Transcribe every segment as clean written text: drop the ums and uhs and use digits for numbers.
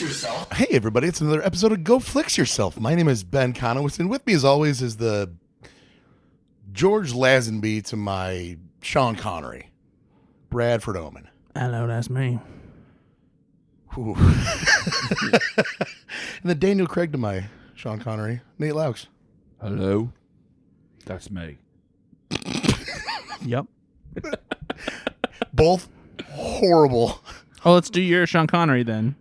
yourself. Hey, everybody, it's another episode of Go Flix Yourself. My name is Ben Konowitz, and with me, as always, is the George Lazenby to my Sean Connery, Bradford Oman. Hello, that's me. And then Daniel Craig to my Sean Connery, Nate Loucks. Hello, that's me. Yep. Both horrible. Oh, let's do your Sean Connery then.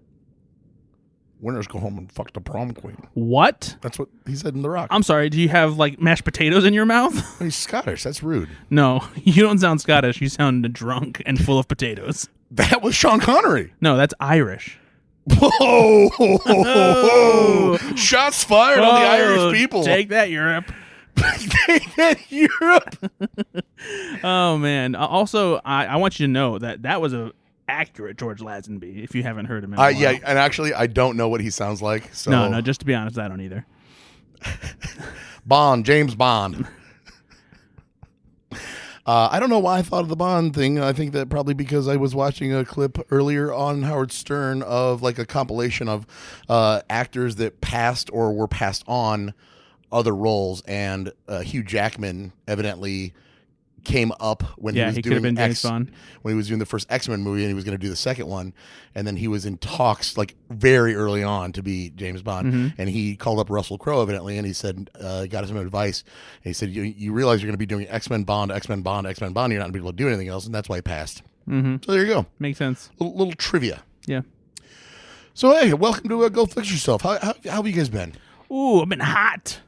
Winners go home and fuck the prom queen. What? That's what he said in The Rock. I'm sorry, do you have, like, mashed potatoes in your mouth? He's Scottish. That's rude. No, you don't sound Scottish. You sound drunk and full of potatoes. That was Sean Connery. No, that's Irish. Whoa! Shots fired on the Irish people. Take that, Europe. Take that, Europe. Oh, man. Also, I want you to know that was a accurate George Lazenby, if you haven't heard him in a while. Yeah, and actually, I don't know what he sounds like. So. No, just to be honest, I don't either. Bond, James Bond. I don't know why I thought of the Bond thing. I think that probably because I was watching a clip earlier on Howard Stern of like a compilation of actors that passed or were passed on other roles, and Hugh Jackman evidently came up when he was could have doing been James Bond. When he was doing the first X-Men movie, and he was going to do the second one, and then he was in talks like very early on to be James Bond, and he called up Russell Crowe evidently, and he said, got some advice, and he said, you realize you're going to be doing X-Men Bond, X-Men Bond, X-Men Bond, you're not going to be able to do anything else, and that's why he passed. So there you go. Makes sense. Little trivia. Yeah. So hey, welcome to Go Fix Yourself. How have you guys been? Ooh, I've been hot.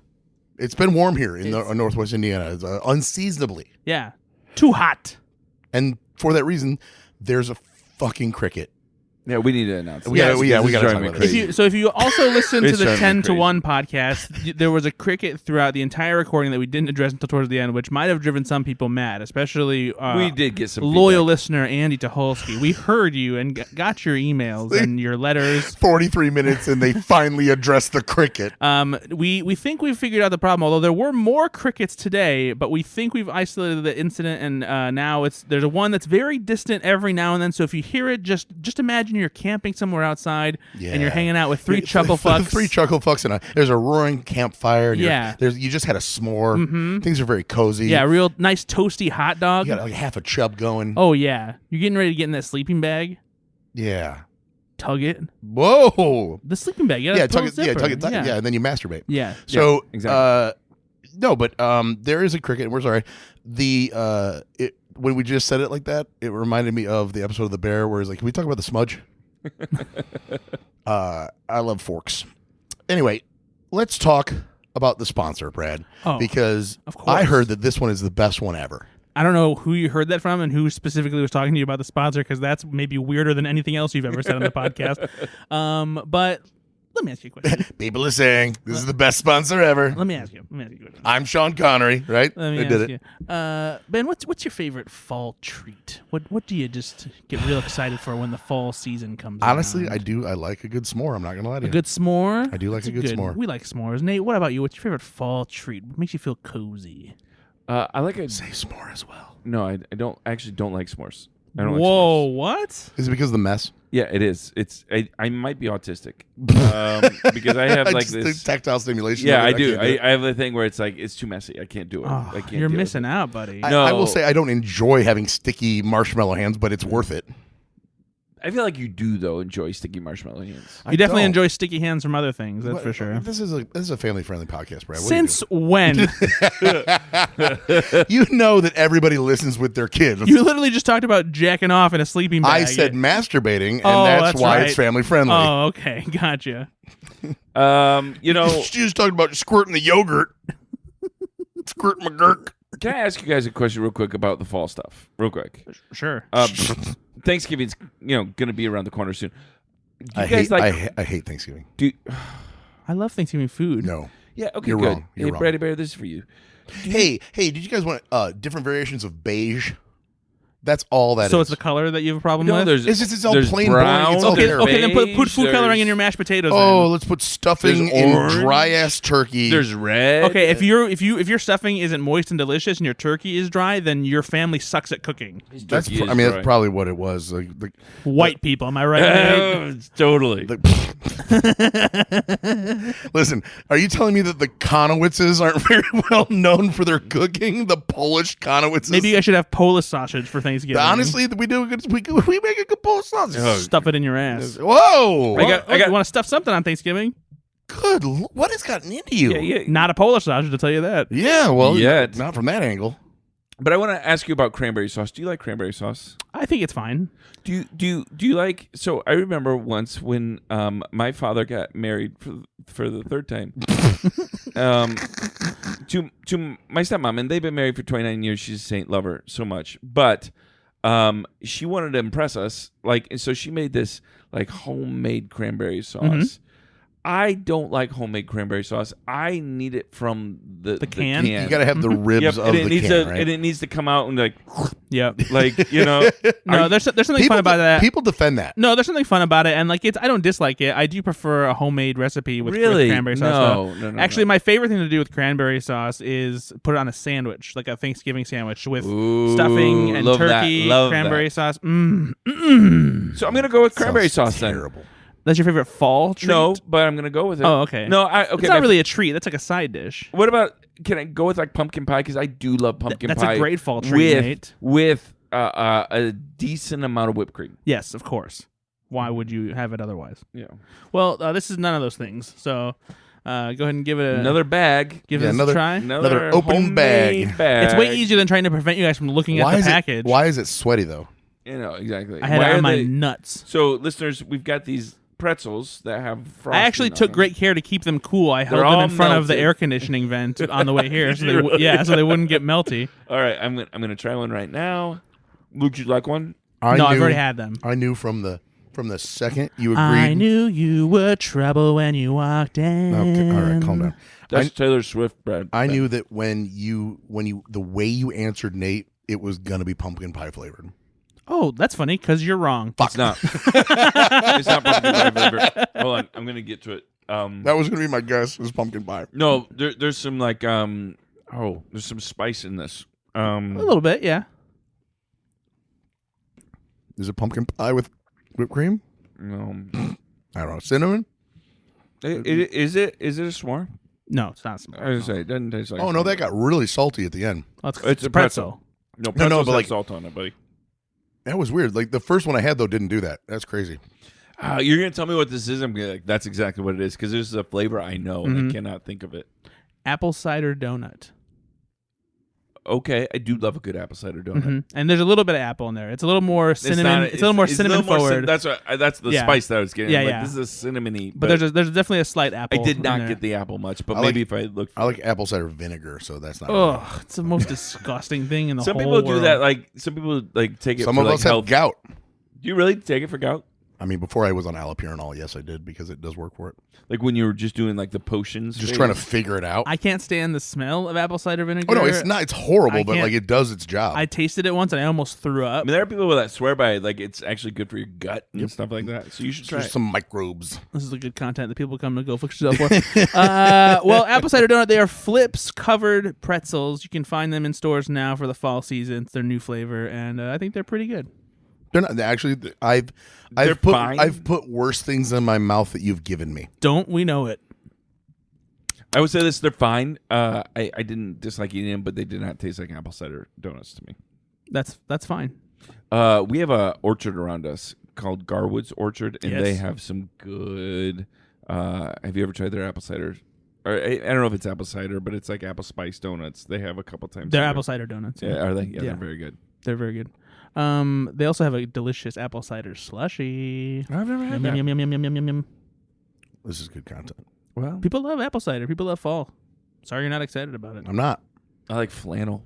It's been warm here in Northwest Indiana. It's unseasonably. Yeah. Too hot. And for that reason, there's a fucking cricket. Yeah, we need to announce. We got to talk about it. If you also listen to It's the driving me 10 to 1 podcast, there was a cricket throughout the entire recording that we didn't address until towards the end, which might have driven some people mad, especially we did get some loyal feedback. Listener Andy Tucholsky. We heard you and got your emails and your letters. 43 minutes and they finally addressed the cricket. We think we've figured out the problem, although there were more crickets today, but we think we've isolated the incident, and now there's a one that's very distant every now and then. So if you hear it, just imagine you're camping somewhere outside and you're hanging out with three chuckle fucks. Three chuckle fucks, and there's a roaring campfire. And Yeah. you just had a s'more. Things are very cozy. Yeah, real nice toasty hot dog. You got like half a chub going. Oh, yeah. You're getting ready to get in that sleeping bag. Yeah. Tug it. Whoa. The sleeping bag. Yeah, tug it. Yeah, tug it. Yeah, and then you masturbate. Yeah. So, exactly. no, but there is a cricket, and we're sorry. When we just said it like that, it reminded me of the episode of The Bear where it's like, can we talk about the smudge? I love forks. Anyway, let's talk about the sponsor, Brad, because of course. I heard that this one is the best one ever. I don't know who you heard that from and who specifically was talking to you about the sponsor, because that's maybe weirder than anything else you've ever said on the podcast. But let me ask you a question. People are saying this is the best sponsor ever. Let me ask you a question. I'm Sean Connery, right? Let me ask you. Ben, what's your favorite fall treat? What do you just get real excited for when the fall season comes Honestly, around? I do. I like a good s'more. I'm not going to lie to you. A good s'more? I do like a good s'more. We like s'mores. Nate, what about you? What's your favorite fall treat? What makes you feel cozy? I like a Say s'more as well. No, I don't like s'mores. I don't Whoa, like s'mores. what? Is it because of the mess? Yeah, it is. I might be autistic because I have like Just this the tactile stimulation. Yeah, of it, I do. can't I have a thing where it's like it's too messy. I can't do it. Oh, I can't. you're deal with missing it. out, buddy. No. I will say I don't enjoy having sticky marshmallow hands, but it's worth it. I feel like you do though enjoy sticky marshmallow hands. You definitely don't. enjoy sticky hands from other things, that's for sure. This is a family friendly podcast, Brad. What Since when? you know that everybody listens with their kids. You literally just talked about jacking off in a sleeping bag. I said masturbating, and Oh, that's why right. it's family friendly. Oh, okay. Gotcha. You know, She just talked about squirting the yogurt. Squirt McGurk. can I ask you guys a question real quick about the fall stuff? Real quick. Sure. Thanksgiving's going to be around the corner soon. Do you I guys hate Thanksgiving. I love Thanksgiving food. No. Yeah, okay, You're good. wrong. You're Hey, wrong. Brady Bear, this is for you. Hey, did you guys want different variations of beige? That's all that is. So it's the color that you have a problem with? It's all there's plain brown, boring. It's all Okay, terrible. then put food coloring in your mashed potatoes. Oh, then. let's put stuffing There's in orange. dry ass turkey. There's red. Okay, if your stuffing isn't moist and delicious and your turkey is dry, then your family sucks at cooking. That's that's probably what it was. White people, am I right? Nate? Totally. Listen, are you telling me that the Konowitzes aren't very well known for their cooking? The Polish Konowitzes. Maybe you guys should have Polish sausage for Thanksgiving. Honestly, we do. We make a good Polish sausage. Stuff it in your ass. Whoa! You want to stuff something on Thanksgiving? Good. What has gotten into you? Yeah. Not a Polish sausage, to tell you that. Yeah. Well, Yet. not from that angle. But I want to ask you about cranberry sauce. Do you like cranberry sauce? I think it's fine. Do you like? So I remember once when my father got married for the third time to my stepmom, and they've been married for 29 years. She's a saint, love her so much, but she wanted to impress us, and so she made this homemade cranberry sauce. Mm-hmm. I don't like homemade cranberry sauce. I need it from the can? You got to have the ribs of the can, right? And it needs to come out and Yep. No, there's something fun about that. People defend that. No, there's something fun about it, and I don't dislike it. I do prefer a homemade recipe with cranberry sauce. No. Actually, my favorite thing to do with cranberry sauce is put it on a sandwich, like a Thanksgiving sandwich with stuffing and turkey, cranberry sauce. So I'm gonna go with cranberry sauce terrible. then. That's your favorite fall treat? No, but I'm gonna go with it. Oh, okay. No, okay. It's not really a treat. That's like a side dish. What about? Can I go with pumpkin pie? Because I do love pumpkin pie. That's a great fall treat, Nate. With a decent amount of whipped cream. Yes, of course. Why would you have it otherwise? Yeah. Well, this is none of those things. So go ahead and give it another bag. Give it a try. Another open bag. It's way easier than trying to prevent you guys from looking at the package. Why is it sweaty though? Exactly. I had it on my nuts. So, listeners, we've got these pretzels that have frosting. I actually took great care to keep them cool. I held them in front of the air conditioning vent on the way here, so they wouldn't get melty. All right, I'm gonna try one right now. Would you like one? I've already had them. I knew from the second you agreed. I knew you were trouble when you walked in. Okay, all right, calm down. That's Taylor Swift, Brad. I knew that when you the way you answered Nate, it was gonna be pumpkin pie flavored. Oh, that's funny because you're wrong. It's not. It's not pumpkin pie flavored. Hold on, I'm gonna get to it. That was gonna be my guess. Was pumpkin pie? No, there's some there's some spice in this. A little bit, yeah. Is it pumpkin pie with whipped cream? No, I don't know. Cinnamon? Is it a s'more? No, it's not. I was gonna say it doesn't taste like. Oh no, that got really salty at the end. It's a pretzel. No, pretzels but have salt on it, buddy. That was weird. The first one I had though didn't do that. That's crazy. You're gonna tell me what this is? I'm gonna that's exactly what it is because this is a flavor I know and I cannot think of it. Apple cider donut. Okay, I do love a good apple cider donut. Mm-hmm. And there's a little bit of apple in there. It's a little more cinnamon. It's a little more cinnamon forward. That's the spice that I was getting. Yeah. This is a cinnamony. But there's definitely a slight apple. I did not get the apple much, but maybe if I look. I like apple cider vinegar, so that's not. Oh, it's the most disgusting thing in the whole whole world. Some people do that. Some people take it. Some for of us health. have gout. Do you really take it for gout? I mean, before I was on allopurinol, yes, I did because it does work for it. Like when you were just doing the potions, just trying to figure it out. I can't stand the smell of apple cider vinegar. Oh no, it's not. It's horrible, but it does its job. I tasted it once and I almost threw up. I mean, there are people that swear by it, it's actually good for your gut and stuff like that. So you should try. There's some microbes. This is the good content that people come to Go Fix Yourself for. Well, apple cider donut. They are Flix covered pretzels. You can find them in stores now for the fall season. It's their new flavor, and I think they're pretty good. They're not actually. I've put worse things in my mouth that you've given me. Don't we know it? I would say this: they're fine. I didn't dislike eating them, but they did not taste like apple cider donuts to me. That's fine. We have a orchard around us called Garwood's Orchard, and they have some good. Have you ever tried their apple cider? Or I don't know if it's apple cider, but it's like apple spice donuts. They have a couple times. They're apple cider donuts. Yeah, are they? Yeah, they're very good. They're very good. They also have a delicious apple cider slushy. I've never had that. Yum. This is good content. Well, people love apple cider. People love fall. Sorry you're not excited about it. I'm not. I like flannel.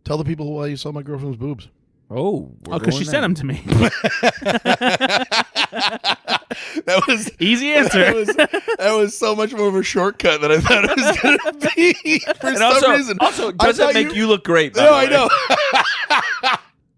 Tell the people why you saw my girlfriend's boobs. Oh, because she sent them to me. That was easy answer. That was so much more of a shortcut than I thought it was going to be. For some reason, also, does it make you look great? No, I know.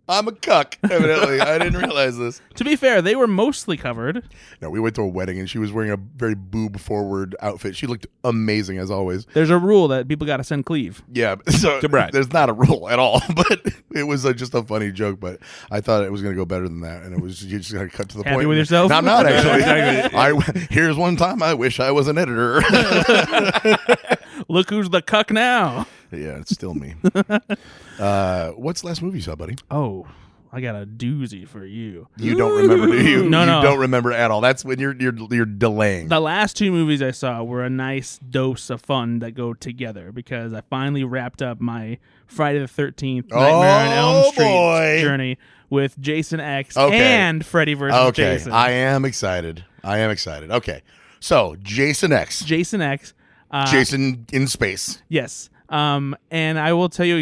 I'm a cuck, evidently. I didn't realize this. To be fair, they were mostly covered. No, we went to a wedding, and she was wearing a very boob-forward outfit. She looked amazing, as always. There's a rule that people got to send cleave. Yeah, so To Brad. there's not a rule at all, but it was just a funny joke. But I thought it was going to go better than that, and it was you just got to cut to the Happy point. with yourself? No, I'm not actually. Exactly. Here's one time I wish I was an editor. Look who's the cuck now. Yeah, it's still me. What's the last movie you saw, buddy? Oh, I got a doozy for you. You don't remember, do you? No, you no. don't remember at all. That's when you're delaying. The last two movies I saw were a nice dose of fun that go together because I finally wrapped up my Friday the 13th Nightmare on Elm Street journey with Jason X and Freddy vs. Jason. I am excited. Okay, so Jason X. Jason X. Jason in space. Yes. And I will tell you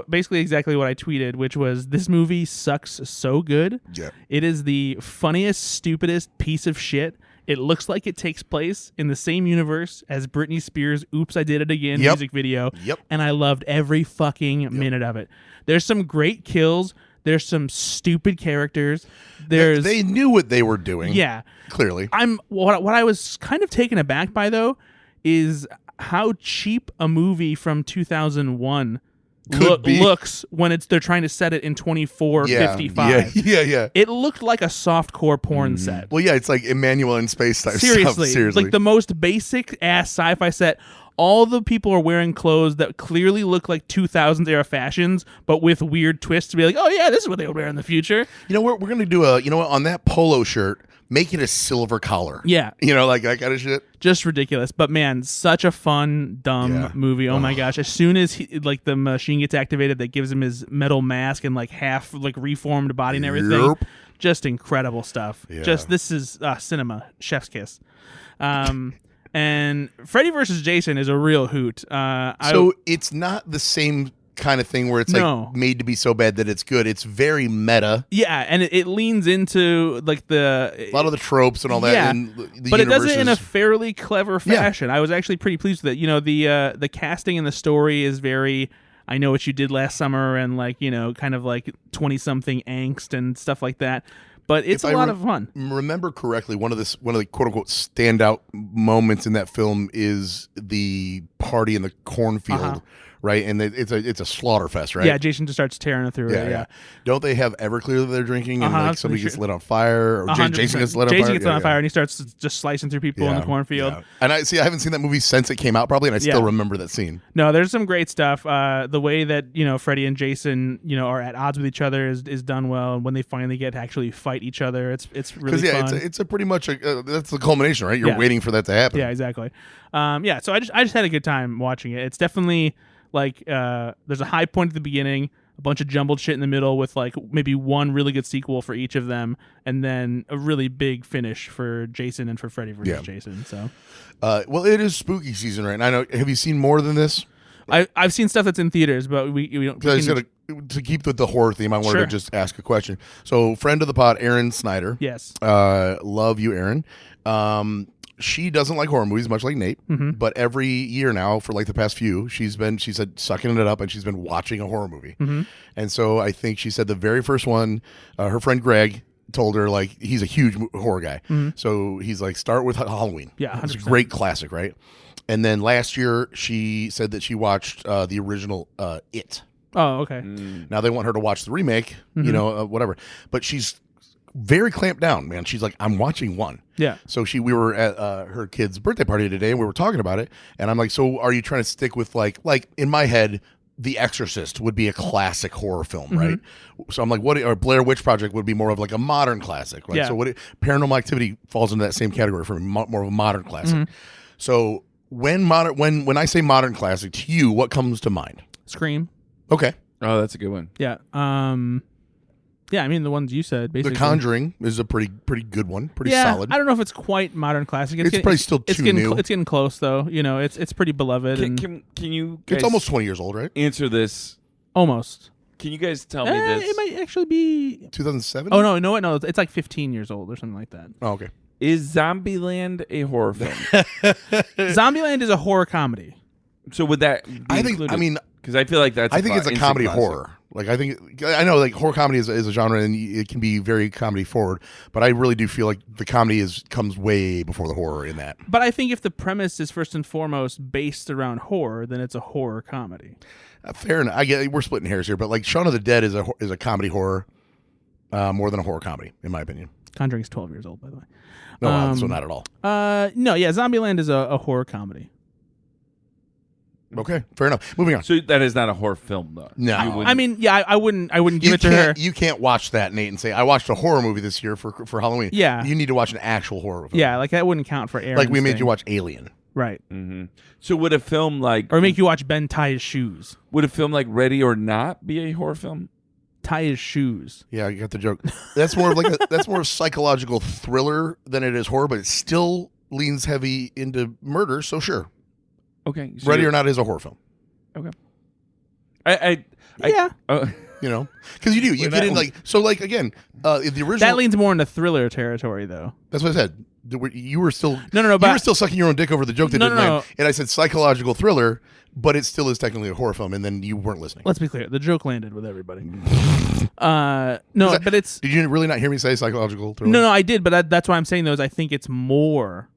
basically exactly what I tweeted, which was this movie sucks so good. Yeah. It is the funniest, stupidest piece of shit. It looks like it takes place in the same universe as Britney Spears' Oops, I Did It Again music video. Yep. And I loved every fucking minute of it. There's some great kills. There's some stupid characters. They knew what they were doing. Yeah. Clearly. What I was kind of taken aback by, though, is how cheap a movie from 2001 looks when they're trying to set it in 2455. Yeah. It looked like a softcore porn set. Well, yeah, it's like Emmanuel in space type Seriously, stuff. Seriously. like the most basic ass sci-fi set. All the people are wearing clothes that clearly look like 2000s era fashions, but with weird twists to be like, oh yeah, this is what they would wear in the future. You know, we're going to do on that polo shirt, make it a silver collar. Yeah. Like that kind of shit. Just ridiculous. But man, such a fun, dumb movie. Oh my gosh. As soon as the machine gets activated that gives him his metal mask and like half like reformed body and everything. Yep. Just incredible stuff. Yeah. This is cinema. Chef's kiss. And Freddy vs. Jason is a real hoot. So it's not the same kind of thing where it's like made to be so bad that it's good. It's very meta. Yeah, and it leans into like a lot of the tropes and all that. Yeah, and the but it does it in a fairly clever fashion. Yeah. I was actually pretty pleased with it. The casting and the story is very I Know What You Did Last Summer and kind of like 20-something angst and stuff like that. But it's a lot of fun. Remember correctly, one of the quote unquote standout moments in that film is the party in the cornfield, right? And it's a slaughter fest, right? Yeah, Jason just starts tearing through it. Yeah. Don't they have Everclear that they're drinking and like somebody gets lit on fire, or Jason gets lit on fire? Jason gets lit on fire and he starts just slicing through people in the cornfield. Yeah. And I haven't seen that movie since it came out, probably, and I still remember that scene. No, there's some great stuff. The way that Freddy and Jason are at odds with each other is done well, and when they finally get to actually fight each other, it's really fun. It's a pretty much that's the culmination, right? You're waiting for that to happen. Yeah, exactly. So I just had a good time watching it. It's definitely like there's a high point at the beginning, a bunch of jumbled shit in the middle with like maybe one really good sequel for each of them, and then a really big finish for Jason and for Freddy vs. Jason. So, well, it is spooky season right now. I know. Have you seen more than this? I've seen stuff that's in theaters, but we don't. To keep with the horror theme, I wanted to just ask a question. So, friend of the pod, Aaron Snyder. Yes. Love you, Aaron. She doesn't like horror movies, much like Nate. Mm-hmm. But every year now, for like the past few, she said sucking it up, and she's been watching a horror movie. Mm-hmm. And so I think she said the very first one, her friend Greg told her like he's a huge horror guy. Mm-hmm. So he's like, start with Halloween. Yeah, 100%. It's a great classic, right? And then last year she said that she watched the original It. Oh, okay. Now they want her to watch the remake, whatever. But she's very clamped down, man. She's like, I'm watching one. Yeah. So we were at her kid's birthday party today, and we were talking about it. And I'm like, so are you trying to stick with like in my head, The Exorcist would be a classic horror film, right? So I'm like, or Blair Witch Project would be more of like a modern classic, right? Yeah. So Paranormal Activity falls into that same category for me, more of a modern classic. So when I say modern classic to you, what comes to mind? Scream. Okay. Oh, that's a good one. Yeah. Yeah, I mean the ones you said. Basically, The Conjuring is a pretty good one. Pretty solid. I don't know if it's quite modern classic. It's probably still too new. It's getting close though. It's pretty beloved. Can you? Guys it's almost 20 years old, right? Answer this. Almost. Can you guys tell me this? It might actually be 2007. Oh no, you know what? No, it's like 15 years old or something like that. Oh, okay. Is Zombieland a horror film? Zombieland is a horror comedy. So would that? Be I think. included? I mean, because I feel like that's. I think it's a instant comedy classic. horror. Like I know like horror comedy is a genre and it can be very comedy forward, but I really do feel like the comedy comes way before the horror in that. But I think if the premise is first and foremost based around horror, then it's a horror comedy. Fair enough. I get we're splitting hairs here, but like Shaun of the Dead is a comedy horror more than a horror comedy, in my opinion. Conjuring's 12 years old, by the way. No, so not at all. No, yeah, Zombieland is a horror comedy. Okay, fair enough. Moving on. So that is not a horror film, though. No. I mean, yeah, I wouldn't give it to her. You can't watch that, Nate, and say I watched a horror movie this year for Halloween. Yeah. You need to watch an actual horror film. Yeah, like that wouldn't count for Aaron's Like we made thing. you watch Alien. Right. Mm-hmm. So would a film like Or make you watch Ben tie his shoes. would a film like Ready or Not be a horror film? Tie his shoes. Yeah, you got the joke. That's more of that's more of psychological thriller than it is horror, but it still leans heavy into murder. So sure, Okay. So Ready or Not is a horror film. Okay. Yeah. You know, because you do. You We're get not- in like so. Like again, the original. That leans more into thriller territory, though. That's what I said. You were still No, you but were still sucking your own dick over the joke that No, didn't no, land. And I said psychological thriller, but it still is technically a horror film. And then you weren't listening. let's be clear. The joke landed with everybody. But it's Did you really not hear me say psychological thriller? no, I did. But that's why I'm saying those. I think it's more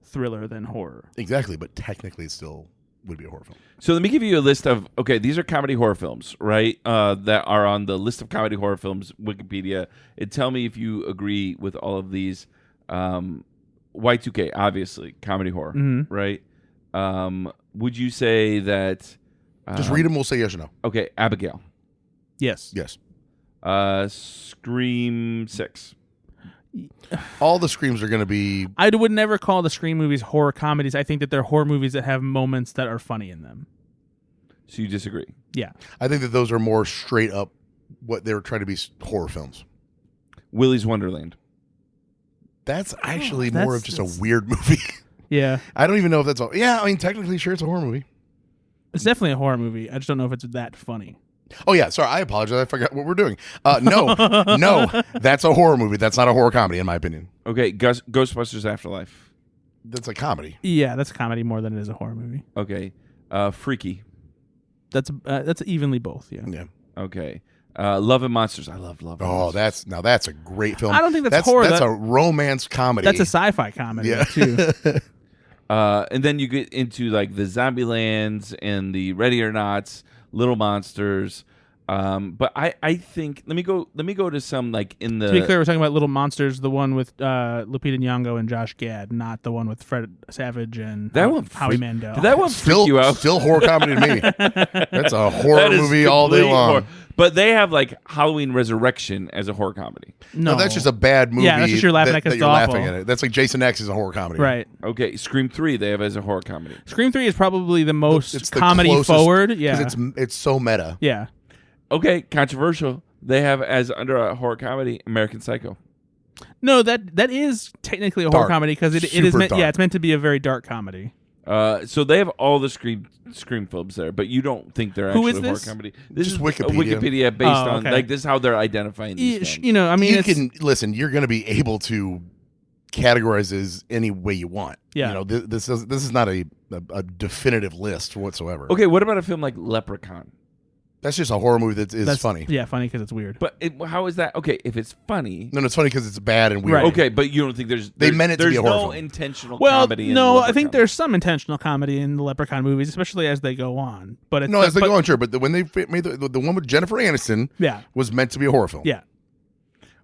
thriller than horror. Exactly, but technically it still would be a horror film. So let me give you a list of these are comedy horror films, right? That are on the list of comedy horror films Wikipedia. And tell me if you agree with all of these. Y2K, obviously comedy horror, right? Would you say that? Just read them. We'll say yes or no. Okay, Abigail. Yes. Yes. Scream 6. All the screams are going to be. I would never call the Scream movies horror comedies. I think that they're horror movies that have moments that are funny in them. So you disagree? Yeah. I think that those are more straight up what they were trying to be horror films. Willy's Wonderland. That's actually more of that's- just a weird movie. Yeah. I don't even know if that's all. Yeah, I mean, technically, sure, it's a horror movie. It's definitely a horror movie. I just don't know if it's that funny. Oh, yeah. Sorry. I apologize. I forgot what we're doing. No, that's a horror movie. That's not a horror comedy, in my opinion. Okay, Ghostbusters Afterlife. That's a comedy. Yeah, that's a comedy more than it is a horror movie. Okay, Freaky. That's evenly both. Yeah. Yeah. Okay, Love and Monsters. I love Love and Oh, Monsters. that's a great film. I don't think that's horror. That's a romance comedy. That's a sci-fi comedy Yeah. too. And then you get into like the Zombielands and the Ready or Nots, Little Monsters. But I think let me go to some like in the. To be clear, we're talking about Little Monsters, the one with Lupita Nyong'o and Josh Gad, not the one with Fred Savage and That one Howie freak- Mandel. Did that one freak still you out? Still horror comedy to me. That's a horror That is movie all day complete long. horror. But they have like Halloween Resurrection as a horror comedy. No, That's just a bad movie. Yeah, that's just you're laughing at 'cause that it's you're awful. laughing at it. That's like Jason X is a horror comedy. right. Okay, Scream 3 they have as a horror comedy. Scream 3 is probably the most It's the comedy closest- forward. Yeah. 'cause it's so meta. yeah. Okay, controversial. They have as under a horror comedy American Psycho. No, that is technically a horror Dark. comedy because it is Super meant. dark. Yeah, it's meant to be a very dark comedy. So they have all the Scream films there, but you don't think they're Who actually is a horror this? comedy. This Just is Wikipedia. Wikipedia based Oh, on okay. like this is how they're identifying these films. You know, I mean, you it's, can listen. You're going to be able to categorize as any way you want. Yeah. You know, this is not a definitive list whatsoever. Okay, what about a film like Leprechaun? That's just a horror movie that is that's funny. Yeah, funny because it's weird. But how is that? Okay, if it's funny, No, it's funny because it's bad and weird. Right. okay, but you don't think They meant it to be a horror no film. intentional Well, comedy. in no, I Leprechaun. think there's some intentional comedy in the Leprechaun movies, especially as they go on. But it's No, as they but- go on, sure. But when they made the one with Jennifer Aniston Yeah, was meant to be a horror film. yeah,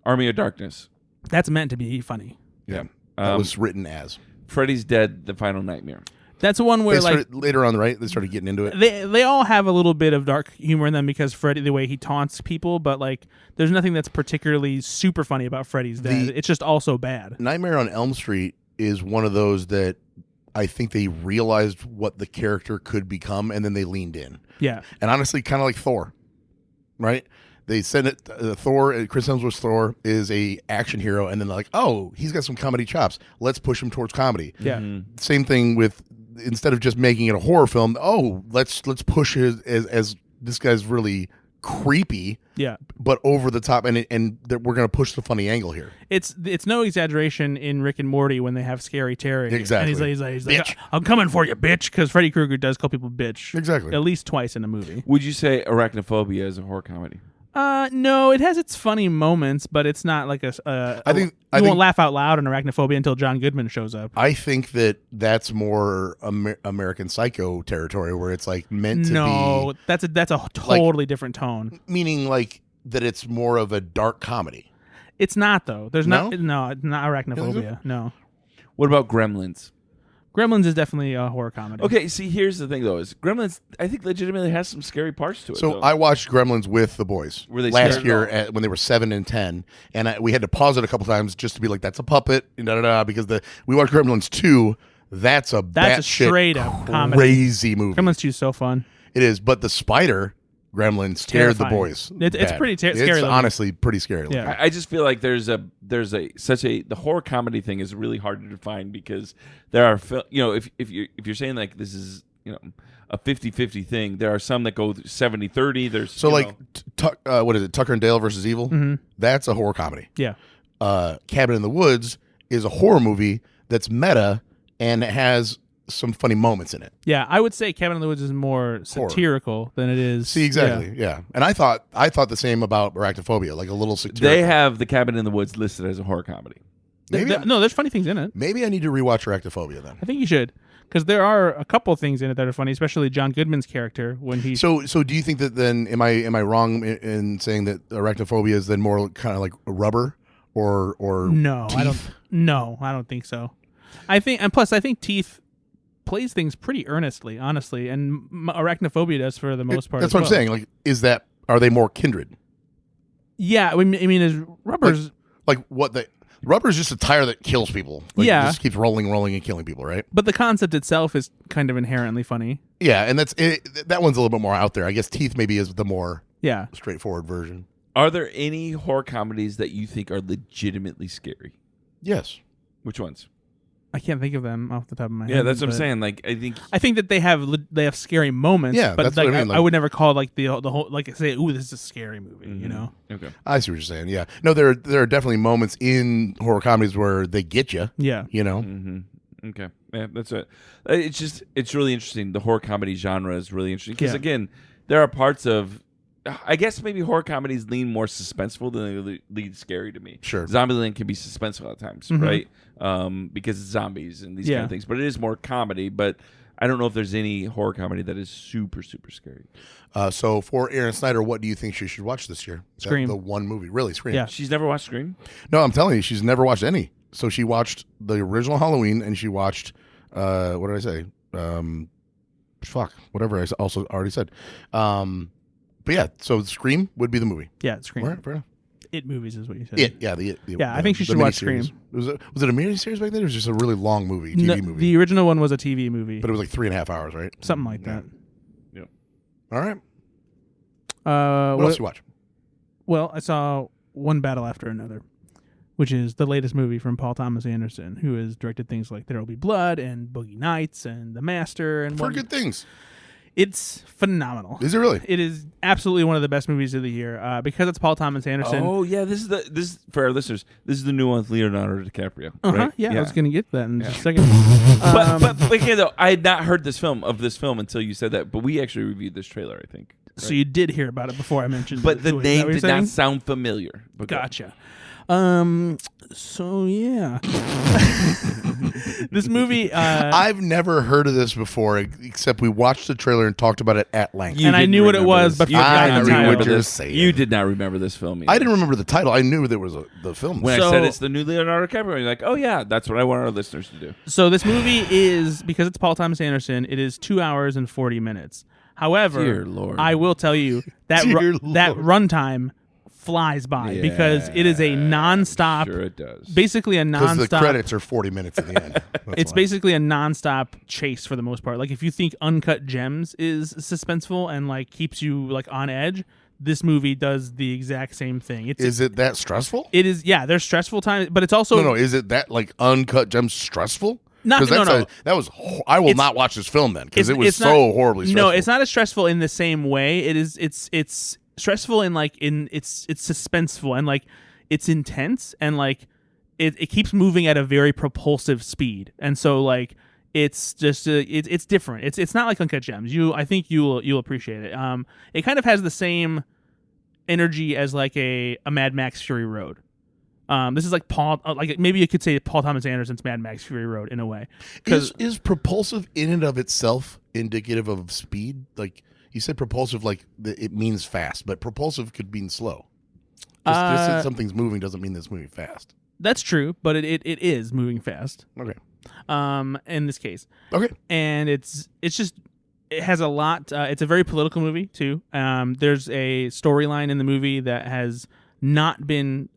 Army of Darkness. that's meant to be funny. Yeah. That was written as. Freddy's Dead: The Final Nightmare. That's one where They like started, later on, right? They started getting into it. they all have a little bit of dark humor in them because Freddy, the way he taunts people, but like there's nothing that's particularly super funny about Freddy's Dead. It's just also bad. Nightmare on Elm Street is one of those that I think they realized what the character could become, and then they leaned in. Yeah, And honestly, kind of like Thor, right? They said it. Thor, Chris Hemsworth's Thor is a action hero, and then they're like, oh, he's got some comedy chops. Let's push him towards comedy. yeah. Same thing with instead of just making it a horror film. Oh, let's push it as this guy's really creepy. Yeah, but over the top, and we're going to push the funny angle here. It's no exaggeration in Rick and Morty when they have Scary Terry. Exactly. And he's like, I'm coming for you, bitch, because Freddy Krueger does call people bitch. Exactly. At least twice in a movie. Would you say Arachnophobia is a horror comedy? No, it has its funny moments, but it's not like I won't laugh out loud in Arachnophobia until John Goodman shows up. I think that's more American Psycho territory, where it's like meant to be. No, that's a totally different tone. Meaning like that it's more of a dark comedy. It's not though. There's No? it's not Arachnophobia. No. What about Gremlins? Gremlins is definitely a horror comedy. Okay, see, here's the thing, though. Is Gremlins, I think, legitimately has some scary parts to it. So though. I watched Gremlins with the boys Were they last scared year at all? when they were 7 and 10, and we had to pause it a couple times just to be like, "That's a puppet," because we watched Gremlins 2. That's a straight up comedy. crazy movie. Gremlins 2 is so fun. It is, but the spider Gremlin scared Terrifying. the boys. It's bad. pretty scary. It's looking. honestly pretty scary. Yeah. looking. I just feel like the horror comedy thing is really hard to define because there are if you're saying like this is a 50-50 thing, there are some that go 70-30. There's So what is it? Tucker and Dale versus Evil. Mm-hmm. That's a horror comedy. Yeah. Cabin in the Woods is a horror movie that's meta and it has some funny moments in it. Yeah, I would say Cabin in the Woods is more satirical than it is. See, exactly. Yeah. And I thought the same about Arachnophobia, like a little satirical. They have the Cabin in the Woods listed as a horror comedy. No, there's funny things in it. Maybe I need to rewatch Arachnophobia then. I think you should, because there are a couple things in it that are funny, especially John Goodman's character when he. So do you think that then am I wrong in saying that Arachnophobia is then more kind of like a rubber or No, Teeth? I don't think so. I think Teeth plays things pretty earnestly, honestly, and Arachnophobia does for the most part. That's what I'm saying. Like, are they more kindred? Yeah, I mean, is rubbers rubber's just a tire that kills people. Like, Yeah. it just keeps rolling and killing people, right? But the concept itself is kind of inherently funny. Yeah, and that one's a little bit more out there. I guess Teeth maybe is the more Yeah. straightforward version. Are there any horror comedies that you think are legitimately scary? Yes. Which ones? I can't think of them off the top of my head. Yeah, that's what I'm but saying. Like, I think that they have scary moments. Yeah, but that's what I mean, I would never call like the whole say, "Ooh, this is a scary movie." You know? Okay. I see what you're saying. Yeah. No, there are definitely moments in horror comedies where they get you. Yeah. You know. Mm-hmm. Okay. Yeah, that's it. It's really interesting. The horror comedy genre is really interesting because again, there are parts of. I guess maybe horror comedies lean more suspenseful than they lean scary to me. Sure. Zombieland can be suspenseful at times, right? Because it's zombies and these kind of things. But it is more comedy. But I don't know if there's any horror comedy that is super, super scary. So for Aaron Snyder, what do you think she should watch this year? Scream. The one movie. Really, Scream? Yeah. She's never watched Scream? No, I'm telling you, she's never watched any. So she watched the original Halloween and she watched, what did I say? Whatever I also already said. But yeah, so Scream would be the movie. Yeah, Scream. All right, fair enough. It movies is what you said. I think she should watch miniseries. Scream. Was it a miniseries back then? Or was it just a really long movie, TV movie? The original one was a TV movie. But it was like 3.5 hours, right? Something like that. Yeah. All right. What What else you watch? Well, I saw One Battle After Another, which is the latest movie from Paul Thomas Anderson, who has directed things like There Will Be Blood and Boogie Nights and The Master. And For good things. It's phenomenal. Is it really? It is absolutely one of the best movies of the year because it's Paul Thomas Anderson. Oh yeah, this is for our listeners. This is the new one with Leonardo DiCaprio. Right? Yeah, I was going to get to that in just a second. But again, though, I had not heard this film until you said that. But we actually reviewed this trailer, I think. Right? So you did hear about it before I mentioned but it. the Is that name what you're did saying? not sound familiar. But Gotcha. So yeah, this movie. I've never heard of this before, except we watched the trailer and talked about it at length. And I knew what it was, but I forgot the knew title. what you're saying. You did not remember this film either. I didn't remember the title. I knew there was the film. When So- I said it's the new Leonardo DiCaprio, you're like, oh yeah, that's what I want our listeners to do. So this movie is, because it's Paul Thomas Anderson, it is 2 hours and 40 minutes. However, Dear Lord. I will tell you that Dear that Lord. runtime flies by because it is a nonstop, Sure, it does. basically a Because the nonstop. credits are 40 minutes at the end. It's basically a nonstop chase for the most part. Like if you think Uncut Gems is suspenseful and like keeps you like on edge, this movie does the exact same thing. Is it that stressful? It is. Yeah, there's stressful times, but it's also No. Is it that like Uncut Gems stressful? No. That was. I will not watch this film then because it was so horribly stressful. No, it's not as stressful in the same way. It is. It's stressful and like it's suspenseful and like it's intense and like it keeps moving at a very propulsive speed, and so like it's just it's different. It's not like Uncut Gems. I think you'll appreciate it. It kind of has the same energy as like a Mad Max Fury Road. This is like like maybe you could say Paul Thomas Anderson's Mad Max Fury Road in a way. Is propulsive in and of itself indicative of speed? Like you said, propulsive, like it means fast, but propulsive could mean slow. Just that something's moving doesn't mean that it's moving fast. That's true, but it is moving fast. Okay. In this case. Okay. And it has a lot. It's a very political movie too. There's a storyline in the movie that has not been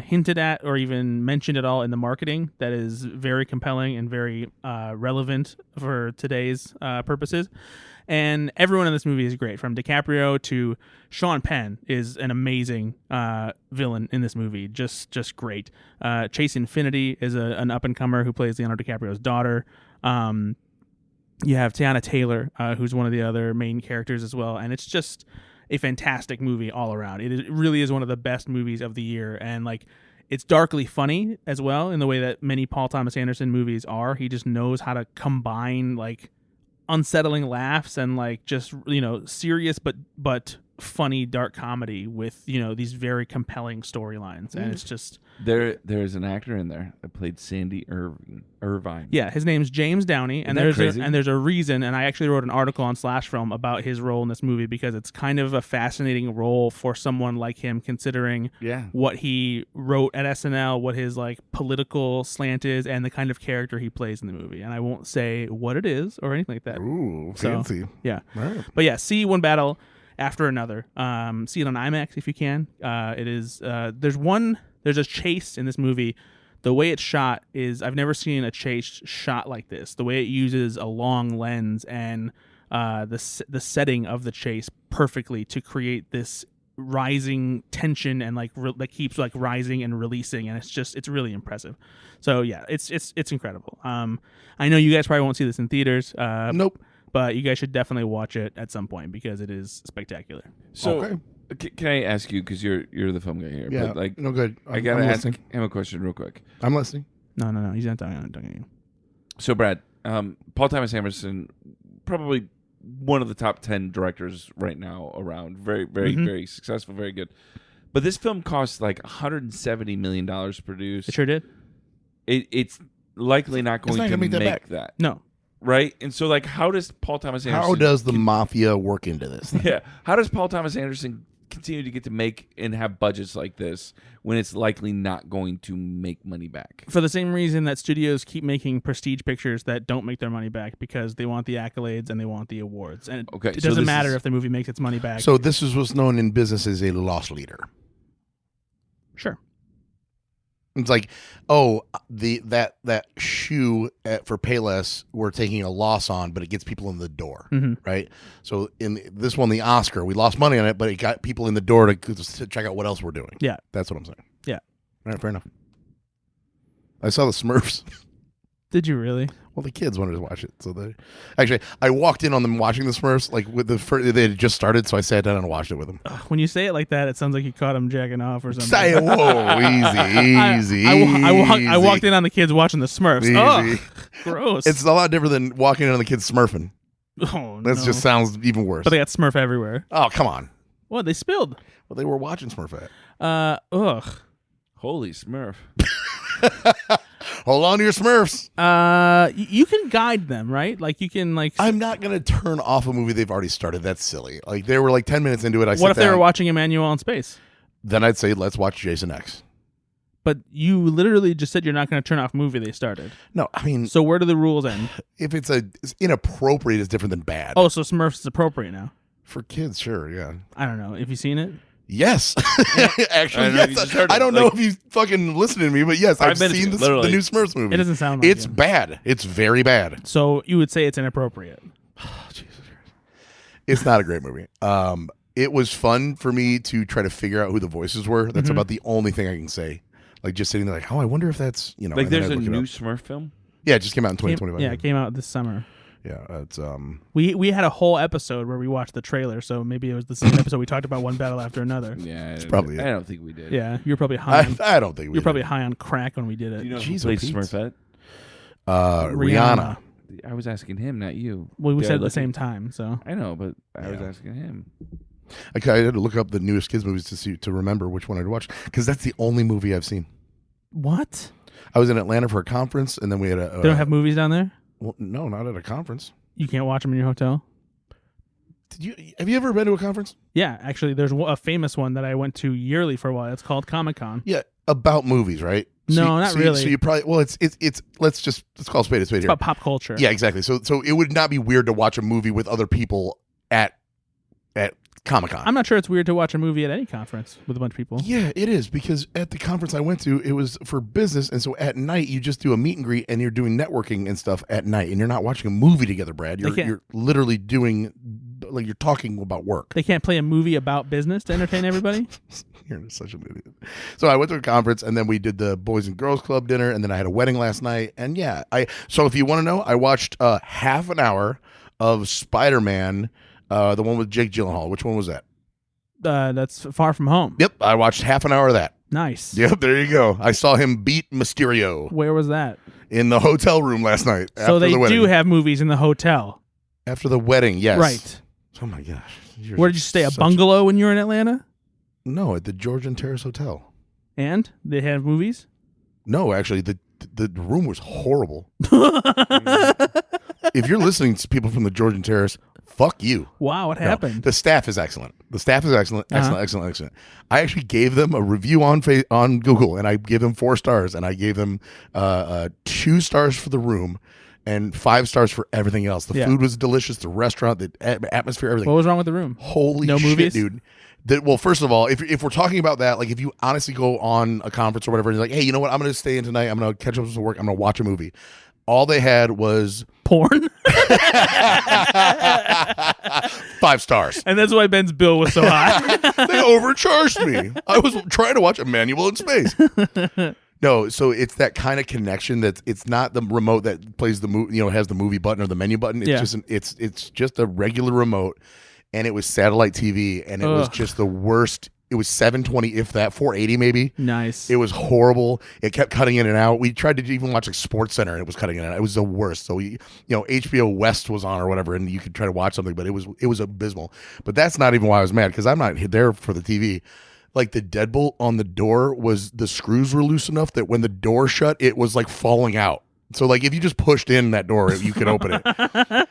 hinted at or even mentioned at all in the marketing that is very compelling and very relevant for today's purposes. And everyone in this movie is great, from DiCaprio to Sean Penn is an amazing villain in this movie. Just great. Chase Infinity is an up-and-comer who plays Leonardo DiCaprio's daughter. You have Tiana Taylor, who's one of the other main characters as well. And it's just a fantastic movie all around. It really is one of the best movies of the year. And like, it's darkly funny as well in the way that many Paul Thomas Anderson movies are. He just knows how to combine like unsettling laughs and like just, serious but funny dark comedy with, these very compelling storylines. And it's just there's an actor in there that played Sandy Irvine. Yeah, his name's James Downey, and there's a reason, and I actually wrote an article on Slash Film about his role in this movie because it's kind of a fascinating role for someone like him, considering what he wrote at SNL, what his like political slant is, and the kind of character he plays in the movie. And I won't say what it is or anything like that. Ooh, fancy. So, yeah. Right. But yeah, see one battle after another. See it on IMAX if you can. It is there's a chase in this movie. The way it's shot is, I've never seen a chase shot like this. The way it uses a long lens and the setting of the chase perfectly to create this rising tension and like that keeps like rising and releasing, and it's really impressive. So yeah, it's incredible. I know you guys probably won't see this in theaters. Nope. But you guys should definitely watch it at some point because it is spectacular. So, okay. Can I ask you, because you're the film guy here? Yeah. But like, no good. I gotta ask him a question real quick. I'm listening. No. He's not talking to you. So, Brad, Paul Thomas Anderson, probably one of the top 10 directors right now around. Very, very, very successful. Very good. But this film cost like $170 million to produce. It sure did. It's likely not going to make that. No. Right? And so, like, how does Paul Thomas Anderson... How does the mafia work into this? Yeah. How does Paul Thomas Anderson continue to get to make and have budgets like this when it's likely not going to make money back? For the same reason that studios keep making prestige pictures that don't make their money back, because they want the accolades and they want the awards. And it doesn't matter if the movie makes its money back. So this is what's known in business as a loss leader. Sure. It's like, that shoe for Payless we're taking a loss on, but it gets people in the door, right? So in this one, the Oscar, we lost money on it, but it got people in the door to check out what else we're doing. Yeah. That's what I'm saying. Yeah. All right, fair enough. I saw the Smurfs. Did you really? Well, the kids wanted to watch it, so I walked in on them watching the Smurfs. Like with they had just started, so I sat down and watched it with them. When you say it like that, it sounds like you caught them jacking off or something. Say, whoa, easy. I walked in on the kids watching the Smurfs. Easy. Oh, gross! It's a lot different than walking in on the kids smurfing. Oh, that just sounds even worse. But they got Smurf everywhere. Oh, come on! What, they spilled? Well, they were watching Smurfette. Ugh. Holy Smurf. Hold on to your Smurfs. You can guide them, right? Like you can like. I'm not gonna turn off a movie they've already started. That's silly. Like they were like 10 minutes into it. What if they were watching Emmanuel in Space? Then I'd say let's watch Jason X. But you literally just said you're not going to turn off a movie they started. No, I mean. So where do the rules end? If it's inappropriate, it's different than bad. Oh, so Smurfs is appropriate now. For kids, sure, yeah. I don't know. Have you seen it? Yes. Actually, yes. I don't know if you fucking listen to me, but yes, I've seen the new Smurfs movie. It doesn't sound like it's bad. It's very bad. So you would say it's inappropriate. Jesus Christ. It's not a great movie. It was fun for me to try to figure out who the voices were. That's about the only thing I can say. Like just sitting there like, I wonder if that's, Like there's a new Smurf film? Yeah, it just came out in 2021. Yeah, it came out this summer. Yeah, it's We had a whole episode where we watched the trailer, so maybe it was the same episode we talked about one battle after another. Yeah, it's probably it. I don't think we did. Yeah, you're probably high. I don't think we You're probably did. high on crack when we did it. You know who Jeez, plays Pete. Smurfette? Rihanna. I was asking him, not you. Well, we Did I said it at the look same time, so I know, but I was Yeah. asking him. I had to look up the newest kids movies to remember which one I'd watch because that's the only movie I've seen. what? I was in Atlanta for a conference, and then we had a. They don't have movies down there. Well, no, not at a conference. You can't watch them in your hotel. Have you ever been to a conference? Yeah, actually, there's a famous one that I went to yearly for a while. It's called Comic-Con. Yeah, about movies, right? No, not really. So you probably it's let's call a spade a spade It's here. about pop culture. Yeah, exactly. So it would not be weird to watch a movie with other people at Comic-Con. I'm not sure it's weird to watch a movie at any conference with a bunch of people. Yeah, it is because at the conference I went to, it was for business, and so at night you just do a meet and greet, and you're doing networking and stuff at night, and you're not watching a movie together, Brad. You're literally doing like you're talking about work. They can't play a movie about business to entertain everybody. You're such an idiot. So I went to a conference, and then we did the Boys and Girls Club dinner, and then I had a wedding last night, and yeah, So if you want to know, I watched half an hour of Spider-Man, the one with Jake Gyllenhaal. Which one was that? That's Far From Home. Yep, I watched half an hour of that. Nice. Yep, there you go. I saw him beat Mysterio Where was that? in the hotel room last night. So after they the wedding. do have movies in the hotel. After the wedding, yes. Right. Oh my gosh. Where did you stay? A bungalow when you were in Atlanta? No, at the Georgian Terrace Hotel. And they have movies? No, actually, the room was horrible. If you're listening to people from the Georgian Terrace, fuck you. Wow, what No, happened? the staff is excellent. Excellent. I actually gave them a review on Google, and I gave them 4 stars, and I gave them 2 stars for the room and 5 stars for everything else. The food was delicious, the restaurant, the atmosphere, everything. What was wrong with the room? Holy No shit, movies? dude. Well, first of all, if we're talking about that, like if you honestly go on a conference or whatever, and you're like, hey, you know what? I'm going to stay in tonight. I'm going to catch up with some work. I'm going to watch a movie. All they had was Porn? 5 stars. And that's why Ben's bill was so high. They overcharged me. I was trying to watch Emmanuel in Space. No, so it's that kind of connection that it's not the remote that plays the movie, has the movie button or the menu button. It's it's just a regular remote, and it was satellite TV, and it was just the worst. It was 720, if that, 480 maybe. Nice. It was horrible. It kept cutting in and out. We tried to even watch like Sports Center, and it was cutting in and out. It was the worst. So HBO West was on or whatever, and you could try to watch something, but it was abysmal. But that's not even why I was mad, because I'm not there for the TV. Like the deadbolt on the door the screws were loose enough that when the door shut, it was like falling out. So like if you just pushed in that door, you could open it.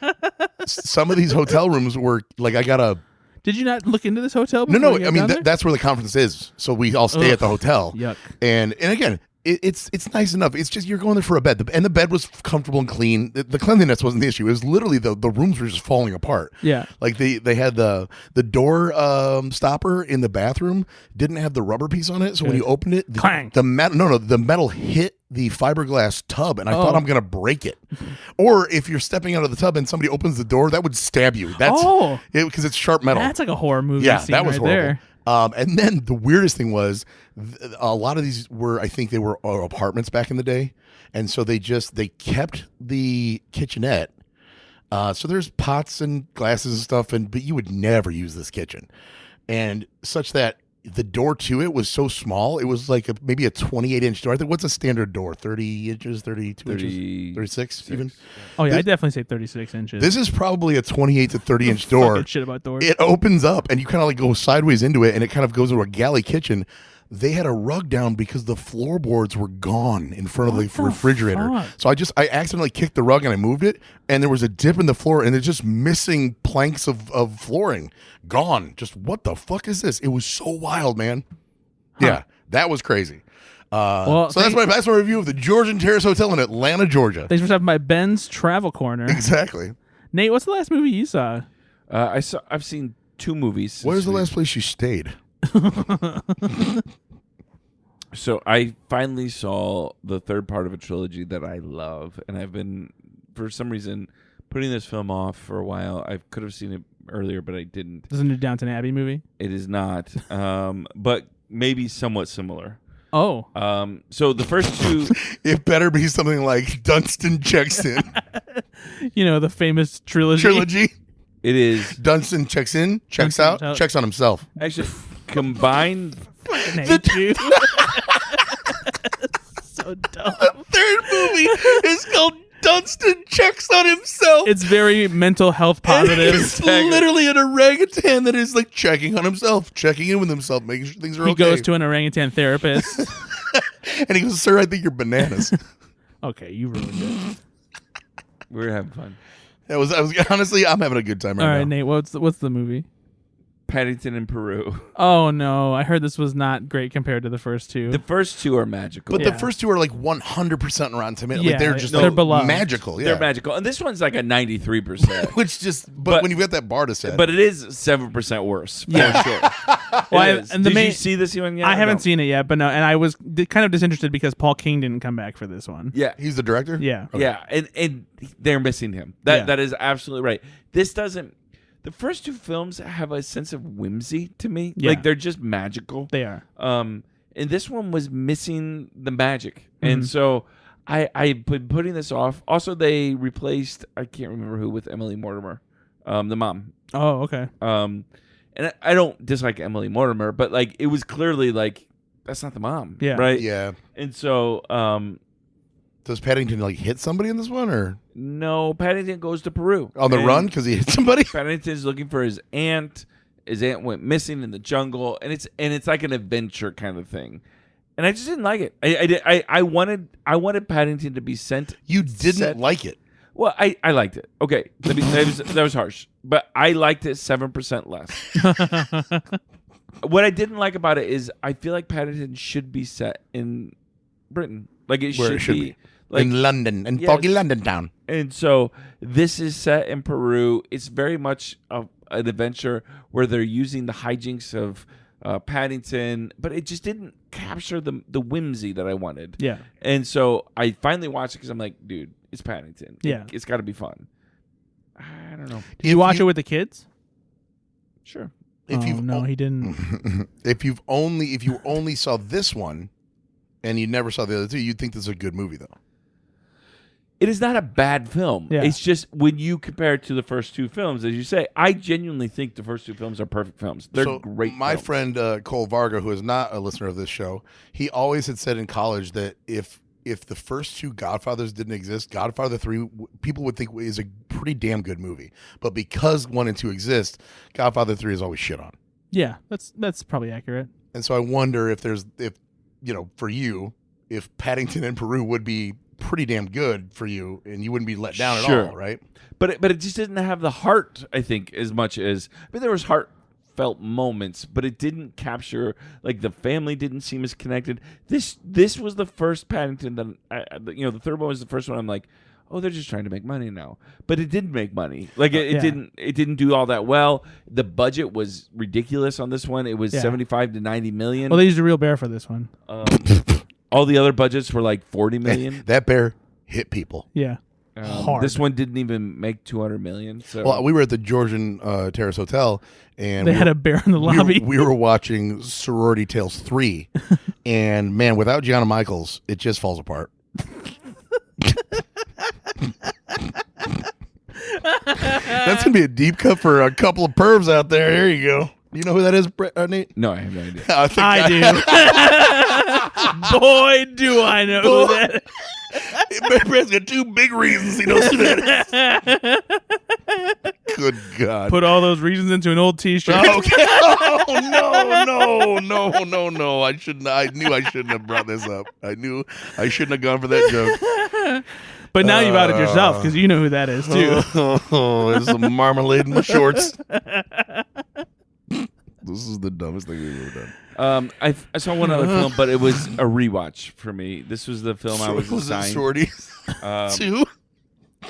Some of these hotel rooms were like, Did you not look into this hotel? No. I mean, that's where the conference is. So we all stay at the hotel. Yuck. And again, it's nice enough. It's just you're going there for a bed, and the bed was comfortable and clean. The cleanliness wasn't the issue. It was literally the rooms were just falling apart. Yeah. Like they had the door stopper in the bathroom didn't have the rubber piece on it, so when you opened it, Clang. the metal hit the fiberglass tub, and I thought I'm gonna break it. Or if you're stepping out of the tub and somebody opens the door, that would stab you. That's because it's sharp metal. That's like a horror movie. Yeah, scene that was right horrible. there. And then the weirdest thing was a lot of these were, I think they were apartments back in the day. And so they kept the kitchenette. So there's pots and glasses and stuff, but you would never use this kitchen. And such that the door to it was so small. It was like maybe a 28-inch door. I think, what's a standard door? 30 inches, 32 inches, 36 even? Oh, yeah, I definitely say 36 inches. This is probably a 28 to 30-inch door. Fucking shit about doors. It opens up, and you kind of like go sideways into it, and it kind of goes into a galley kitchen. They had a rug down because the floorboards were gone in front of the refrigerator. Fuck? So I accidentally kicked the rug and I moved it, and there was a dip in the floor, and it's just missing planks of flooring. Gone. Just what the fuck is this? It was so wild, man. Huh. Yeah, that was crazy. So that's my review of the Georgian Terrace Hotel in Atlanta, Georgia. Thanks for stopping by Ben's Travel Corner. Exactly. Nate, what's the last movie you saw? I've seen 2 movies. Where's the last place you stayed? So I finally saw the third part of a trilogy that I love, and I've been, for some reason, putting this film off for a while. I could have seen it earlier, but I didn't. This is a new Downton Abbey movie? It is not, but maybe somewhat similar. Oh. So the first 2... It better be something like Dunstan checks in. The famous trilogy. It is. Dunstan checks in, checks out, checks on himself. Actually, combined. Fucking hate you. So dumb. The third movie is called Dunstan Checks on Himself. It's very mental health positive. It's literally an orangutan that is like checking on himself, checking in with himself, making sure things are okay. He goes to an orangutan therapist. And he goes, "Sir, I think you're bananas." Okay, you ruined it. We're having fun. I was honestly, I'm having a good time right now. All right, Nate, what's the movie? Paddington in Peru. Oh no, I heard this was not great compared to the first two. The first two are magical. But the first two are like 100% Rotten Tomatoes. Yeah, like they're just they're beloved. magical. Yeah. They're magical. And this one's like a 93%. Which but when you get that bar to set. But it is 7% worse. Yeah. For sure. Well, Did you see this one yet? I haven't seen it yet, but no, and I was kind of disinterested because Paul King didn't come back for this one. Yeah. He's the director? Yeah. Okay. Yeah. And they're missing him. That is absolutely right. This doesn't. The first two films have a sense of whimsy to me. Yeah. Like they're just magical. They are. And this one was missing the magic. And so I've been putting this off. Also, they replaced, I can't remember who, with Emily Mortimer, the mom. Oh, okay. And I don't dislike Emily Mortimer, but like it was clearly like that's not the mom. Yeah. Right? Yeah. And so does Paddington like hit somebody in this one, or no, Paddington goes to Peru on the run because he hit somebody? Paddington's looking for his aunt. His aunt went missing in the jungle, and it's like an adventure kind of thing. And I just didn't like it. I wanted Paddington to be sent. You didn't like it. Well, I liked it. Okay, that was harsh, but I liked it 7% less. What I didn't like about it is I feel like Paddington should be set in Britain, like it Where should be. Like, in London, in foggy London town. And so this is set in Peru. It's very much an adventure where they're using the hijinks of Paddington, but it just didn't capture the whimsy that I wanted. Yeah. And so I finally watched it because I'm like, dude, it's Paddington. Yeah. It's got to be fun. I don't know. Did you watch it with the kids? Sure. No, he didn't. If you only saw this one and you never saw the other two, you'd think this is a good movie, though. It is not a bad film. Yeah. It's just when you compare it to the first two films, as you say, I genuinely think the first two films are perfect films. They're great My films. friend Cole Varga, who is not a listener of this show, he always had said in college that if the first two Godfathers didn't exist, Godfather 3, people would think is a pretty damn good movie. But because 1 and 2 exist, Godfather 3 is always shit on. Yeah, that's probably accurate. And so I wonder if for you, if Paddington in Peru would be pretty damn good for you and you wouldn't be let down at all, right? But it just didn't have the heart, I think, as much as there was heartfelt moments, but it didn't capture, like, the family didn't seem as connected. This was the first Paddington that the third one was the first one. I'm like, oh, they're just trying to make money now, but it didn't make money. Like it didn't do all that well. The budget was ridiculous on this one. It was 75 to 90 million. Well, they used a real bear for this one. All the other budgets were like 40 million. That bear hit people. Yeah. Hard. This one didn't even make 200 million. So well, we were at the Georgian Terrace Hotel, and they had a bear in the lobby. We were watching Sorority Tales 3, and man, without Gianna Michaels, it just falls apart. That's gonna be a deep cut for a couple of pervs out there. Here you go. You know who that is, Nate? No, I have no idea. I do. Boy, do I know who that is. Brad's got two big reasons he knows who that is. Good God. Put all those reasons into an old T-shirt. Okay. Oh, no. I knew I shouldn't have brought this up. I knew I shouldn't have gone for that joke. But now you've outed yourself because you know who that is, too. Oh, there's some marmalade in my shorts. This is the dumbest thing we've ever done. I saw one other film, but it was a rewatch for me. This was the film I was assigned. Shorties? Two?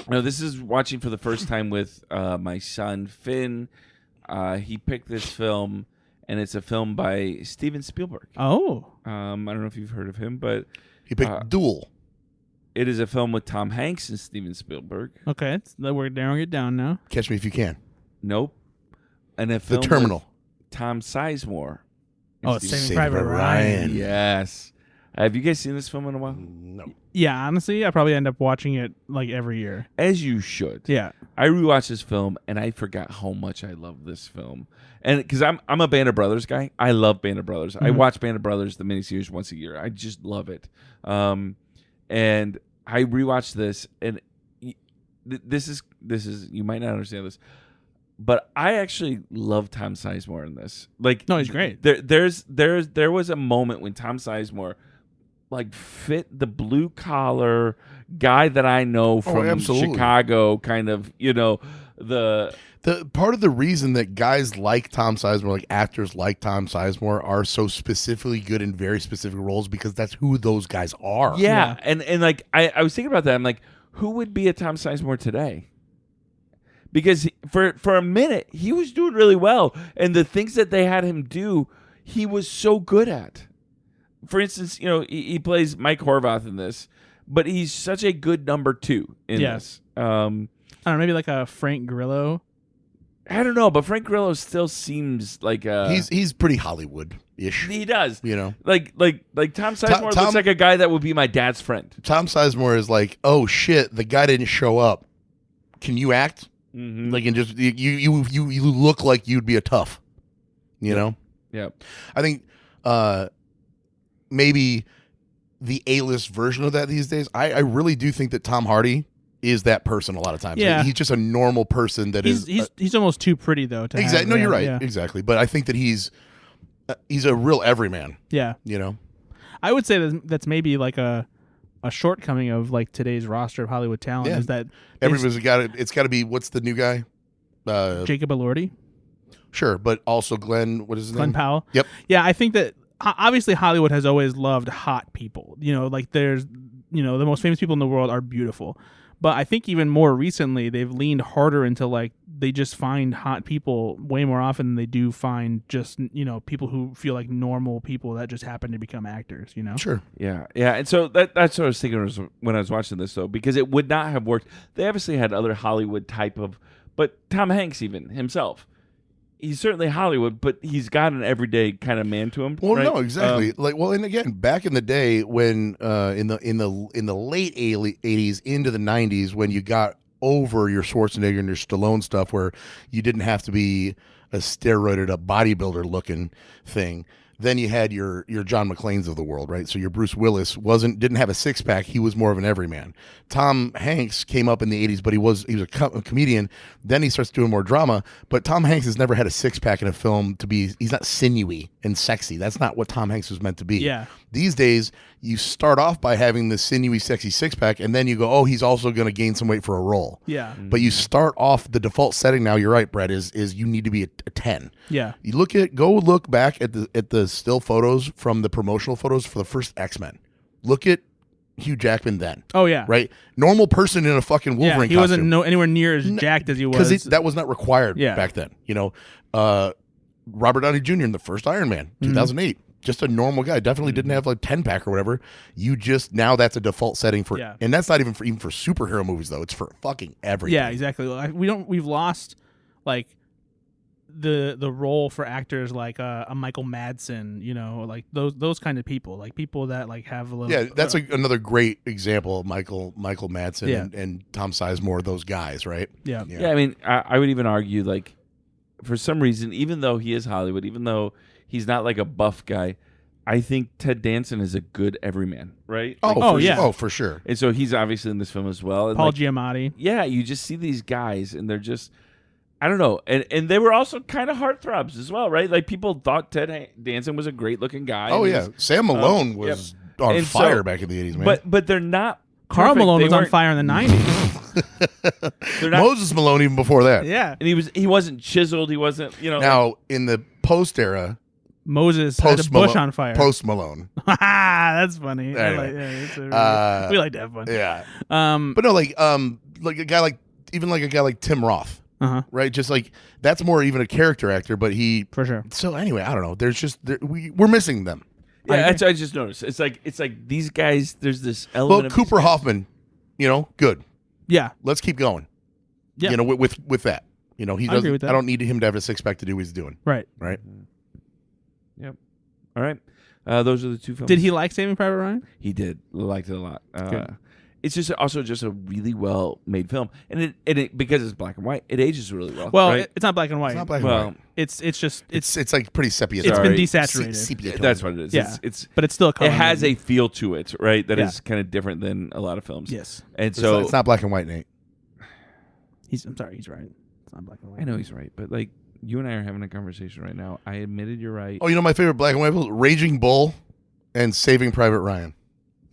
No, this is watching for the first time with my son, Finn. He picked this film, and it's a film by Steven Spielberg. Oh. I don't know if you've heard of him, but... He picked Duel. It is a film with Tom Hanks and Steven Spielberg. Okay, we're narrowing it down now. Catch Me If You Can. Nope. And a film The Terminal. with Tom Sizemore. Oh, it's Saving Private Ryan. Yes. Have you guys seen this film in a while? No. Yeah, honestly, I probably end up watching it like every year. As you should. Yeah. I rewatched this film and I forgot how much I love this film. And because I'm a Band of Brothers guy, I love Band of Brothers. I watch Band of Brothers the miniseries once a year. I just love it. And I rewatched this, and this is you might not understand this, but I actually love Tom Sizemore in this. Like, no, he's great. There was a moment when Tom Sizemore like fit the blue collar guy that I know from Chicago, kind of, the part of the reason that guys like Tom Sizemore, like actors like Tom Sizemore, are so specifically good in very specific roles because that's who those guys are. Yeah. And like I was thinking about that. I'm like, who would be a Tom Sizemore today? Because for a minute he was doing really well, and the things that they had him do, he was so good at. For instance, he plays Mike Horvath in this, but he's such a good number 2 in this. I don't know, maybe like a Frank Grillo. I don't know, but Frank Grillo still seems like he's pretty Hollywood-ish. He does, like Tom Sizemore Tom, looks like a guy that would be my dad's friend. Tom Sizemore is like, oh shit, the guy didn't show up. Can you act? Mm-hmm. Like, and just you look like you'd be a tough. You know? Yeah. I think maybe the A-list version of that these days. I really do think that Tom Hardy is that person a lot of times. Yeah. He's just a normal person that he's almost too pretty though. Exactly. No, you're right. Yeah. Exactly. But I think that he's a real everyman. Yeah. I would say that's maybe like a shortcoming of like today's roster of Hollywood talent is that everybody's it's got to be, what's the new guy? Jacob Elordi. Sure, but also Glenn. What is his name? Glenn Powell. Yep. Yeah, I think that obviously Hollywood has always loved hot people. Like there's the most famous people in the world are beautiful. But I think even more recently, they've leaned harder into like they just find hot people way more often than they do find just people who feel like normal people that just happen to become actors. Sure. Yeah. And so that's what I was thinking when I was watching this, though, because it would not have worked. They obviously had other Hollywood type of, but Tom Hanks even himself. He's certainly Hollywood, but he's got an everyday kind of man to him. Well, right? no, exactly. And again, back in the day when in the late 80s into the 90s, when you got over your Schwarzenegger and your Stallone stuff, where you didn't have to be a steroided up bodybuilder looking thing. Then you had your John McClanes of the world, right? So your Bruce Willis didn't have a six pack. He was more of an everyman. Tom Hanks came up in the 80s, but he was a comedian. Then he starts doing more drama. But Tom Hanks has never had a six pack in a film he's not sinewy and sexy. That's not what Tom Hanks was meant to be. Yeah. These days, you start off by having the sinewy, sexy six pack, and then you go, oh, he's also going to gain some weight for a role. Yeah. But you start off, the default setting now, you're right, Brett, is you need to be a 10. Yeah. You go look back at the still photos from the promotional photos for the first X-Men. Look at Hugh Jackman then. Oh yeah. Right? Normal person in a fucking Wolverine he costume. wasn't anywhere near as jacked as he was. Because that was not required back then. Robert Downey Jr. in the first Iron Man, 2008. Just a normal guy. Definitely didn't have like 10-pack or whatever. Now that's a default setting for, and that's not even for superhero movies though. It's for fucking everything. Yeah, exactly. We've lost like the role for actors like a Michael Madsen, like those kind of people, like people that like have a little. Yeah, that's another great example of Michael Madsen and Tom Sizemore, those guys, right? Yeah. I mean, I would even argue like for some reason, even though he is Hollywood, even though he's not like a buff guy, I think Ted Danson is a good everyman, right? For sure. And so he's obviously in this film as well. And Paul Giamatti. Yeah, you just see these guys, and they're just, I don't know. And they were also kind of heartthrobs as well, right? Like people thought Ted Danson was a great looking guy. Oh yeah, Sam Malone was on fire back in the 80s, man. But they're not. Carl Malone was on fire in the 90s. Moses Malone even before that. Yeah, and he wasn't chiseled. He wasn't, Now in the post era, Moses had a bush on fire. Post Malone. That's funny. Anyway. We like to have fun. Yeah. But no, like a guy like Tim Roth. Right, just like that's more even a character actor, but he for sure. So anyway, I don't know. There's just we're missing them. Yeah, I just noticed. It's like these guys. There's this element. Well, Cooper Hoffman, good. Yeah, let's keep going. Yeah, with that, he doesn't. I agree with that. I don't need him to have a six pack to do what he's doing. Right. Right. Yep. All right. Those are the two films. Did he like Saving Private Ryan? He did. Liked it a lot. Good. It's just also just a really well made film, and it because it's black and white, it ages really well. Well, right? it's not black and white. It's not black and white. It's just It's like pretty sepia. it's been Sorry. desaturated. Sepia tone. That's what it is. Yeah. It's but it's still a color it has movie. a feel to it, right? That Yeah. is kind of different than a lot of films. Yes. And It's so not, it's not black and white, Nate. I'm sorry, he's right. It's not black and white. I know he's right, but like you and I are having a conversation right now. I admitted you're right. Oh, you know my favorite black and white films? Raging Bull and Saving Private Ryan.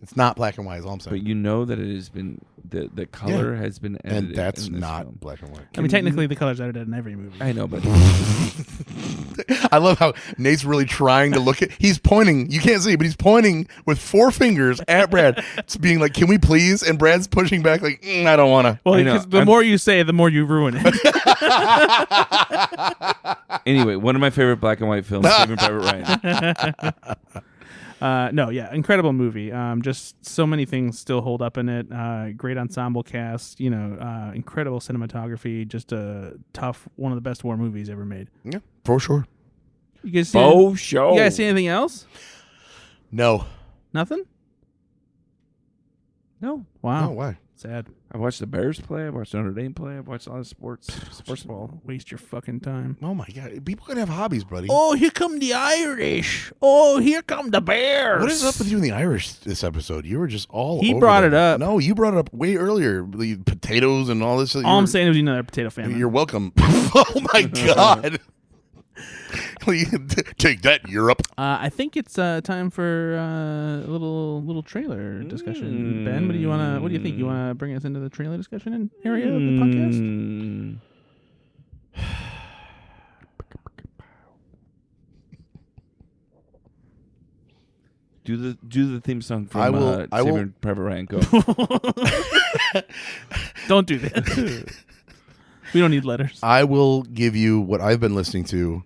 It's not black and white, is all I'm saying. But you know that it has been the color has been edited, And that's in this not film. black and white. I mean, technically, the color's edited in every movie. I know, but I love how Nate's really trying to look at. He's pointing. You can't see, but he's pointing with 4 fingers at Brad. It's being like, "Can we please?" And Brad's pushing back, like, "I don't want to." Well, I know. because the more you say, the more you ruin it. anyway, one of my favorite black and white films, Saving Private Ryan. No, yeah, incredible movie. Just so many things still hold up in it. Great ensemble cast. Incredible cinematography. Just a tough, one of the best war movies ever made. Yeah, for sure. You guys see? Faux show. You guys see anything else? No. Nothing. No. Wow. Oh, why? Sad. I've watched the Bears play. I've watched Notre Dame play. I've watched a lot of sports ball. Waste your fucking time. Oh my God! People can have hobbies, buddy. Oh, here come the Irish. Oh, here come the Bears. What is up with you and the Irish this episode? You were just all. He over brought them. it up. No, you brought it up way earlier. The potatoes and all this. All I'm saying is another potato famine. You're welcome. Oh my God! Take that, Europe. I think it's time for a little trailer discussion. Ben, what do you think? You wanna bring us into the trailer discussion area of the podcast? Do the theme song from I will- Saving Private Ryan. Go. Don't do that. We don't need letters. I will give you what I've been listening to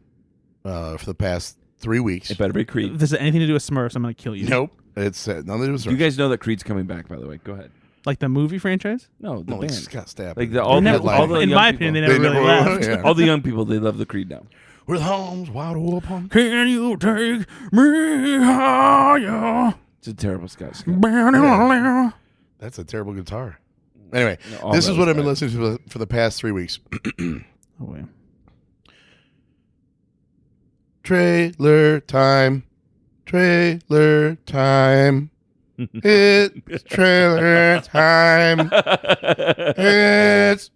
for the past 3 weeks. It better be If Creed. this has anything to do with Smurfs, I'm gonna kill you. Nope, it's none of it was. You guys know that Creed's coming back, by the way. Go ahead. Like the movie franchise? No, the no, band. it's got stabbed. Like all They the, never- all the in young my people. opinion, they never really left. Yeah. All the young people, they love the Creed now. With arms wide open. Can you take me higher? It's a terrible Scott. Yeah. That's a terrible guitar. Anyway, all this that is what was I've been bad. listening to for the past 3 weeks. Oh, wait. Trailer time. Trailer time. It's trailer time. It's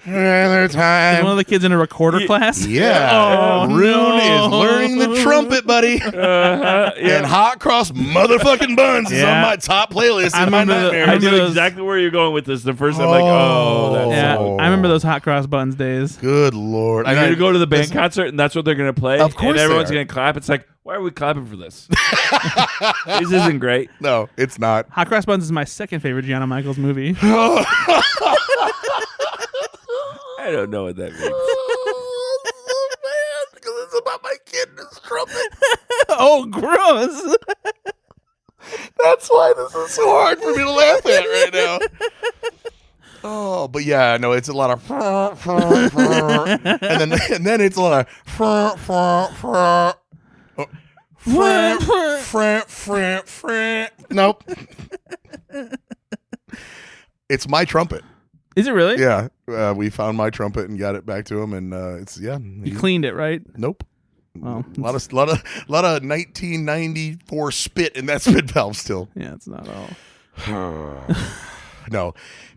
trailer Is time. one of the kids in a recorder class? Yeah. Oh, Rune no. is learning the trumpet, buddy. And hot cross motherfucking buns is Yeah. on my top playlist I in my remember the- nightmares. I remember knew those- exactly where you're going with this. The first time, like, that's Yeah, Oh. I remember those hot cross buttons days. Good Lord. You're gonna go to the band concert, and that's what they're gonna play. Of course and they everyone's are. gonna clap. It's like, why are we clapping for this? This isn't great. No, it's not. Hot cross buns is my second favorite Gianna Michaels movie. I don't know what that means. Because it's about my kid and his trumpet. Oh, gross. That's why this is so hard for me to laugh at right now. Oh, but yeah, no, it's a lot of and then it's a lot of nope. It's my trumpet. Is it really? Yeah, we found my trumpet and got it back to him, and it's You cleaned it, right? Nope. Well, A lot of 1994 spit in that spit valve still. yeah, it's not all. No,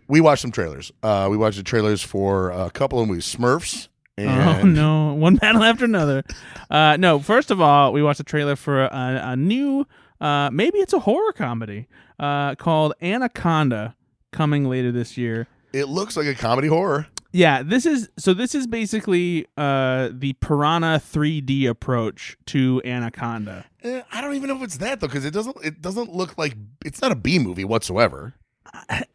we watched some trailers. We watched the trailers for a couple of movies, Smurfs. And Oh no, one battle after another. No, first of all, we watched a trailer for a new, maybe it's a horror comedy called Anaconda, coming later this year. It looks like a comedy horror. Yeah, this is basically the Piranha 3D approach to Anaconda. I don't even know if it's that though, because it doesn't look like it's not a B movie whatsoever.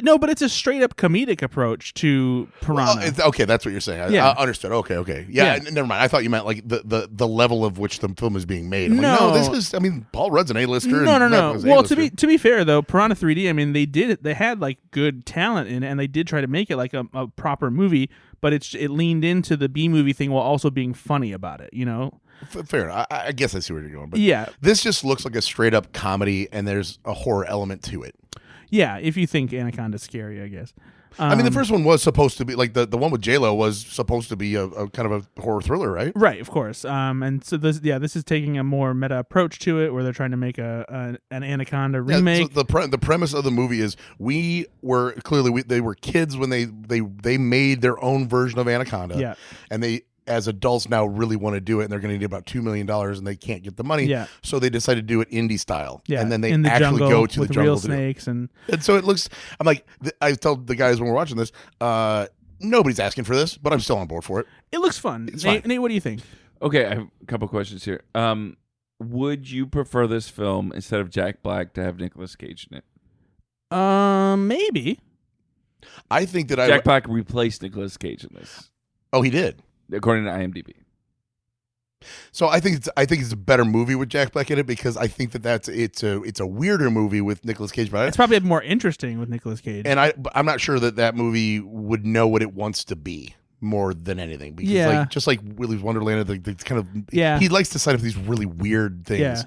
No, but it's a straight up comedic approach to Piranha. Oh, okay, that's what you're saying. Yeah. I understood. Okay. Yeah, never mind. I thought you meant like the level of which the film is being made. I'm like, No. this is. I mean, Paul Rudd's an A-lister. No. and Matt was an Well, A-lister. to be fair though, Piranha 3D, I mean, they had like good talent in it, and they did try to make it like a proper movie, but it leaned into the B movie thing while also being funny about it. You know, fair. I guess I see where you're going, but Yeah. this just looks like a straight up comedy, and there's a horror element to it. Yeah, if you think Anaconda's scary, I guess. I mean, the first one was supposed to be like the one with J-Lo was supposed to be a kind of a horror thriller, right? Right, of course. And so this is taking a more meta approach to it, where they're trying to make an Anaconda remake. So the premise of the movie is they were kids when they made their own version of Anaconda. Yeah. And they, as adults now, really want to do it, and they're going to need about $2 million, and they can't get the money. Yeah. So they decided to do it indie style. Yeah, And then they in the actually jungle go to with the jungle real to do it. snakes and So it looks. I'm like, I told the guys when we're watching this, nobody's asking for this, but I'm still on board for it. it looks fun. It's Nate, fine. Nate, what do you think? Okay, I have a couple questions here. Would you prefer this film instead of Jack Black to have Nicolas Cage in it? Maybe. I think that Jack Black replaced Nicolas Cage in this, Oh, he did. according to IMDb. So I think it's a better movie with Jack Black in it, because I think that it's a weirder movie with Nicolas Cage. But It's probably more interesting with Nicolas Cage. and I'm not sure that movie would know what it wants to be more than anything, because Yeah. just like Willy's Wonderland, the kind of Yeah. he likes to sign up these really weird things Yeah.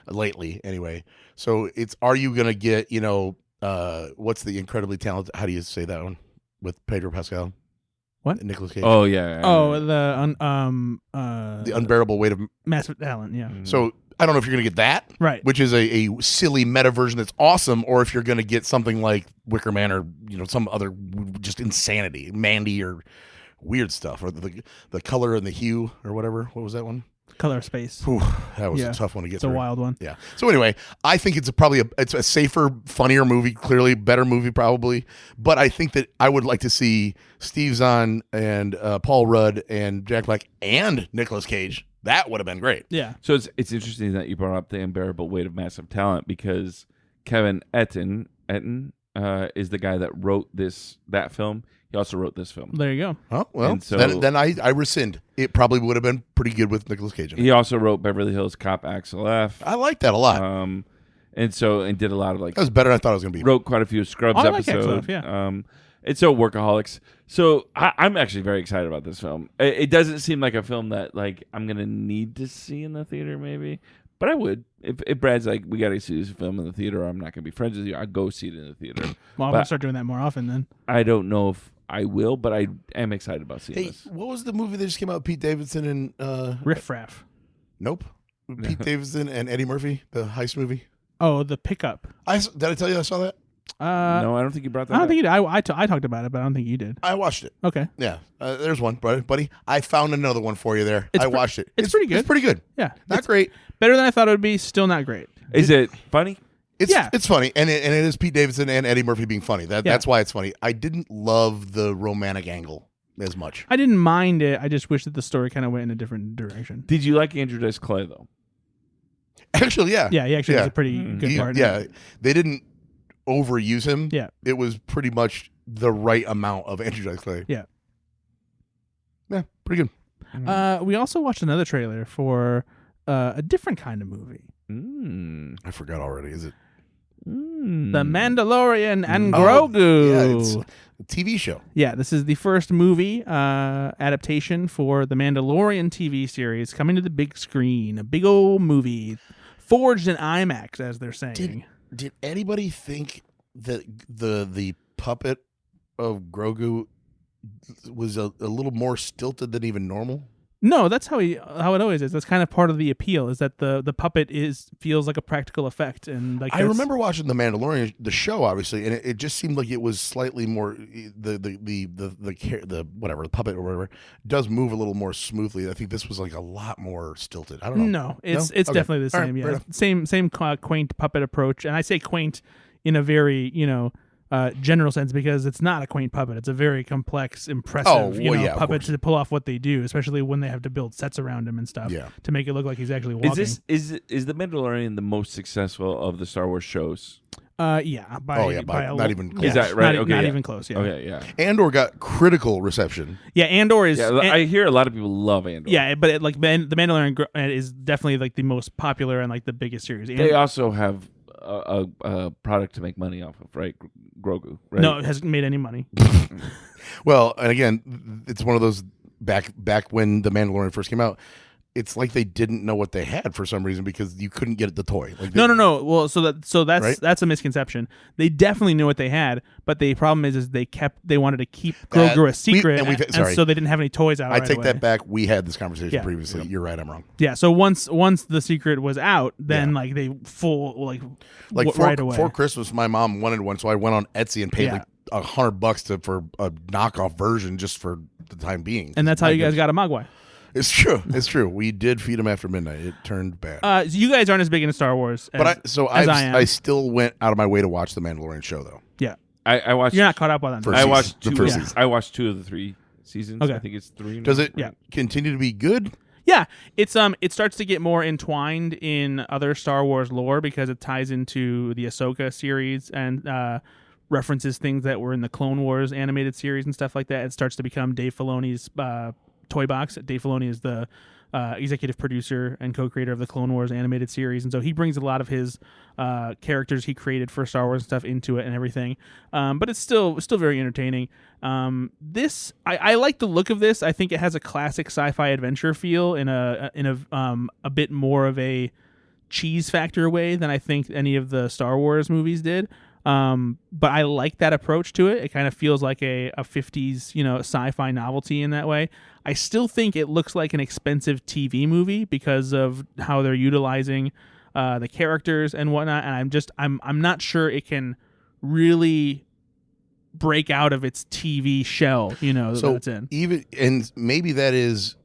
lately. Anyway, so are you gonna get what's the incredibly talented? How do you say that one with Pedro Pascal? What? Nicolas Cage? Oh yeah. The Unbearable Weight of. Massive Talent. Yeah. So I don't know if you're gonna get that. Right. Which is a silly meta version that's awesome, or if you're going to get something like Wicker Man, or some other just insanity, Mandy, or weird stuff, or the color and the hue, or whatever. What was that one? Color of Space. Whew, that was Yeah. a tough one to get It's a through. wild one. Yeah. So anyway, I think it's probably a safer, funnier movie. Clearly, better movie probably. But I think that I would like to see Steve Zahn and Paul Rudd and Jack Black and Nicolas Cage. That would have been great. Yeah. So it's interesting that you brought up the unbearable weight of massive talent, because Kevin Etten is the guy that wrote that film. He also wrote this film. There you go. Oh well, And so- then I rescind. It probably would have been pretty good with Nicolas Cage in it. He also wrote Beverly Hills Cop Axel F. I like that a lot. And did a lot of That was better than I thought it was going to be. wrote quite a few Scrubs I like Axel episodes. F, yeah. And so Workaholics. So I'm actually very excited about this film. It doesn't seem like a film that like I'm gonna need to see in the theater, maybe, but I would. If Brad's like, we got to see this film in the theater, or I'm not gonna be friends with you, I'd go see it in the theater. Well, I'm But gonna start doing that more often then. I don't know if I will, but I am excited about seeing Hey, this. what was the movie that just came out with Pete Davidson and Riff Raff. Nope. Pete Davidson and Eddie Murphy, the heist movie. Oh, The Pickup. Did I tell you I saw that? No, I don't think you brought that I don't up. think you did. I talked about it, but I don't think you did. I watched it. Okay. Yeah, there's one, buddy. I found another one for you there. It's I watched it. it's pretty good. It's pretty good. Yeah. Not great. Better than I thought it would be. Still not great. Is it funny? It's funny, and it is Pete Davidson and Eddie Murphy being funny. That's why it's funny. I didn't love the romantic angle as much. I didn't mind it. I just wish that the story kind of went in a different direction. Did you like Andrew Dice Clay though? Actually, yeah. Yeah, he actually was a pretty good partner. Yeah, they didn't overuse him. Yeah. It was pretty much the right amount of Andrew Dice Clay. Yeah. Yeah, pretty good. We also watched another trailer for a different kind of movie. I forgot already. Is it? The Mandalorian and Oh, Grogu. Yeah, it's a TV show. Yeah, this is the first movie adaptation for the Mandalorian TV series coming to the big screen. A big old movie forged in IMAX, as they're saying. Did anybody think that the puppet of Grogu was a little more stilted than even normal? No, that's how it always is. That's kind of part of the appeal, is that the puppet feels like a practical effect, and like I remember watching The Mandalorian, the show, obviously, and it just seemed like it was slightly more the puppet or whatever does move a little more smoothly. I think this was like a lot more stilted. I don't know. No, it's Okay. definitely the All right, same. fair Yeah, enough. same quaint puppet approach, and I say quaint in a very general sense, because it's not a quaint puppet. It's a very complex, impressive of puppet course. to pull off what they do, especially when they have to build sets around him and stuff Yeah. to make it look like he's actually walking. Is the Mandalorian the most successful of the Star Wars shows? Yeah, by not even close. Is that right? Not, Okay, not yeah. even close. Yeah, Okay, yeah. Andor got critical reception. yeah. Andor is. Yeah, I hear a lot of people love Andor. Yeah, but the Mandalorian is definitely like the most popular and like the biggest series. They also have a product to make money off of, right? Grogu, right? No, it hasn't made any money. Well, and again, it's one of those back when The Mandalorian first came out. it's like they didn't know what they had for some reason because you couldn't get the toy. Like No. Well, that's Right? that's a misconception. They definitely knew what they had, but the problem is they wanted to keep Grogu a secret, and so they didn't have any toys out. I take that back. We had this conversation previously. You're right. I'm wrong. Yeah. So once the secret was out, then like they right away. For Christmas, my mom wanted one, so I went on Etsy and paid like $100 for a knockoff version just for the time being. And that's how you guys got a Mogwai. It's true. It's true. We did feed him after midnight. It turned bad. So you guys aren't as big into Star Wars, I still went out of my way to watch the Mandalorian show, though. Yeah, I watched. You're not caught up on that. I watched the first season. I watched 2 of the 3 seasons. Okay. I think it's 3. Does it continue to be good? Yeah, it's it starts to get more entwined in other Star Wars lore because it ties into the Ahsoka series and references things that were in the Clone Wars animated series and stuff like that. It starts to become Dave Filoni's toy box. Dave Filoni is the executive producer and co-creator of the Clone Wars animated series, and so he brings a lot of his characters he created for Star Wars and stuff into it and everything. But it's still very entertaining. This I like the look of this. I think it has a classic sci-fi adventure feel in a bit more of a cheese factor way than I think any of the Star Wars movies did. But I like that approach to it. It kind of feels like a 50s, sci-fi novelty in that way. I still think it looks like an expensive TV movie because of how they're utilizing the characters and whatnot. And I'm not sure it can really break out of its TV shell, that it's in. And maybe that is,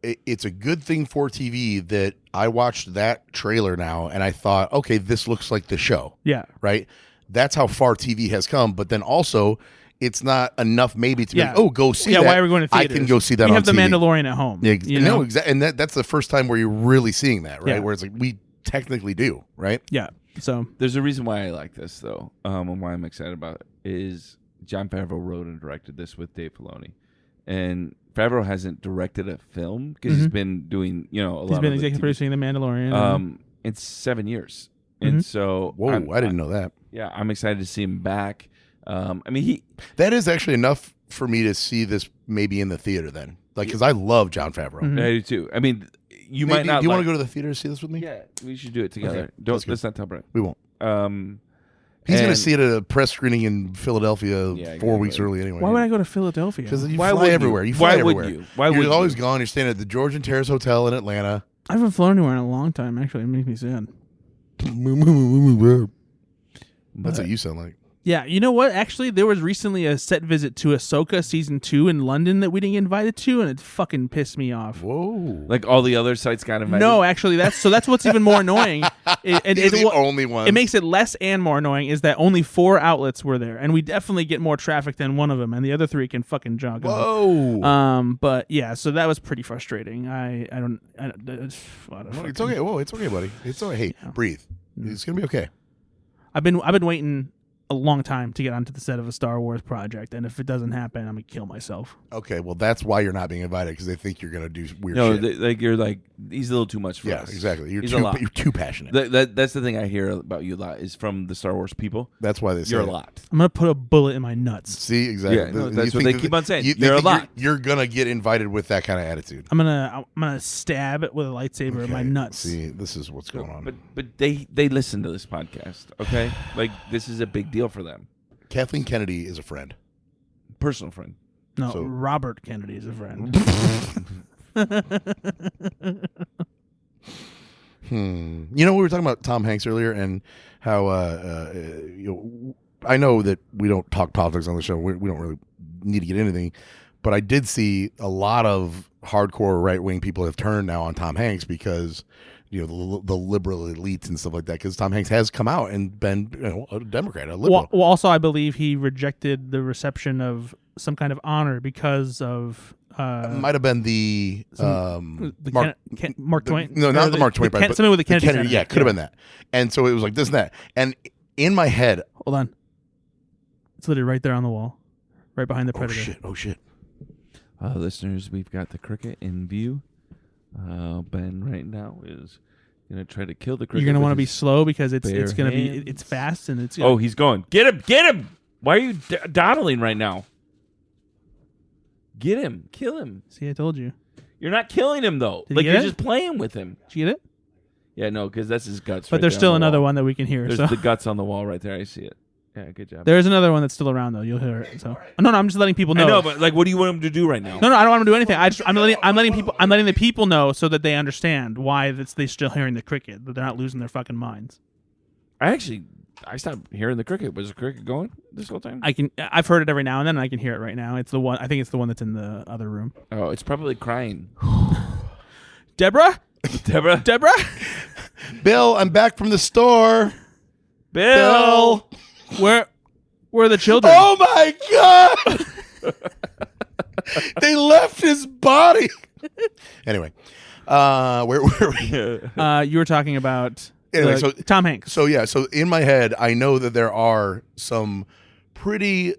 it's a good thing for TV that I watched that trailer now and I thought, okay, this looks like the show. Yeah. Right? That's how far TV has come. But then also, it's not enough maybe to be like, oh, go see that. Yeah, why are we going to theaters? I can go see that on TV. We have The Mandalorian at home. Yeah, no, exactly. And that's the first time where you're really seeing that, right? Yeah. Where it's like, we technically do, right? Yeah. So there's a reason why I like this, though, and why I'm excited about it, is Jon Favreau wrote and directed this with Dave Filoni. And Favreau hasn't directed a film because he's been doing, a lot of He's been executive producing The Mandalorian. It's 7 years. And so... Whoa, I didn't know that. Yeah, I'm excited to see him back. He... That is actually enough for me to see this maybe in the theater then. Like, because I love Jon Favreau. I do too. I mean, you might not... Do you want to go to the theater to see this with me? Yeah, we should do it together. Okay, let's not tell Brett. We won't. He's going to see it at a press screening in Philadelphia 4 weeks early anyway. Why would I go to Philadelphia? Because you fly everywhere. You fly everywhere. Would you? Why would you? You're always gone. You're staying at the Georgian Terrace Hotel in Atlanta. I haven't flown anywhere in a long time, actually. It makes me sad. That's what you sound like. Yeah, you know what? Actually, there was recently a set visit to Ahsoka Season 2 in London that we didn't get invited to, and it fucking pissed me off. Whoa. Like all the other sites got invited? No, actually, that's what's even more annoying. It's the only one. It makes it less and more annoying is that only 4 outlets were there, and we definitely get more traffic than one of them, and the other 3 can fucking jog Whoa. on. But yeah, so that was pretty frustrating. It's okay. Whoa, it's okay, buddy. It's okay. Hey, breathe. It's going to be okay. I've been waiting a long time to get onto the set of a Star Wars project, and if it doesn't happen, I'm gonna kill myself. Okay, well that's why you're not being invited, because they think you're gonna do weird shit. No, you're like, he's a little too much for us. Yeah, exactly. You're too passionate. That's the thing I hear about you a lot is from the Star Wars people. That's why they say you're a lot. I'm gonna put a bullet in my nuts. See, exactly. Yeah, that's what they keep on saying. You're a lot. You're gonna get invited with that kind of attitude. I'm gonna stab it with a lightsaber in my nuts. See, this is what's going on. But they listen to this podcast. Okay, like this is a big deal for them. Kathleen Kennedy is a friend. Personal friend. No, Robert Kennedy is a friend. You know, we were talking about Tom Hanks earlier and how, I know that we don't talk politics on the show. We don't really need to get anything. But I did see a lot of hardcore right-wing people have turned now on Tom Hanks because... the liberal elites and stuff like that, because Tom Hanks has come out and been a Democrat, a liberal. Well, also, I believe he rejected the reception of some kind of honor because of... might have been the Mark Twain. Not the Mark Twain, but something with the Kennedy Center. Yeah, could have been that. And so it was like this and that. And in my head... Hold on. It's literally right there on the wall, right behind the Predator. Oh, shit. Listeners, we've got the cricket in view. Ben right now is gonna try to kill the cricket. You're gonna want to be slow because it's gonna be fast and it's. Oh, he's going. Get him! Why are you dawdling right now? Get him! Kill him! See, I told you. You're not killing him though. Did Like you you're get it? just playing with him. Did you get it? Yeah, no, because that's his guts. But right there's there still on the another wall. one that we can hear. There's So the guts on the wall right there. I see it. Yeah, good job. there's another one that's still around though. You'll hear it. So no, I'm just letting people know. I know, but like, what do you want him to do right now? No, I don't want them to do anything. I'm letting the people know so that they understand why they're still hearing the cricket, that they're not losing their fucking minds. I stopped hearing the cricket. Was the cricket going this whole time? I've heard it every now and then, and I can hear it right now. It's the one. I think it's the one that's in the other room. Oh, it's probably crying. Deborah. Bill, I'm back from the store. Bill. Where are the children? Oh my God! They left his body. Anyway, where were we? You were talking about Anyway, so Tom Hanks. So yeah, so in my head, I know that there are some pretty,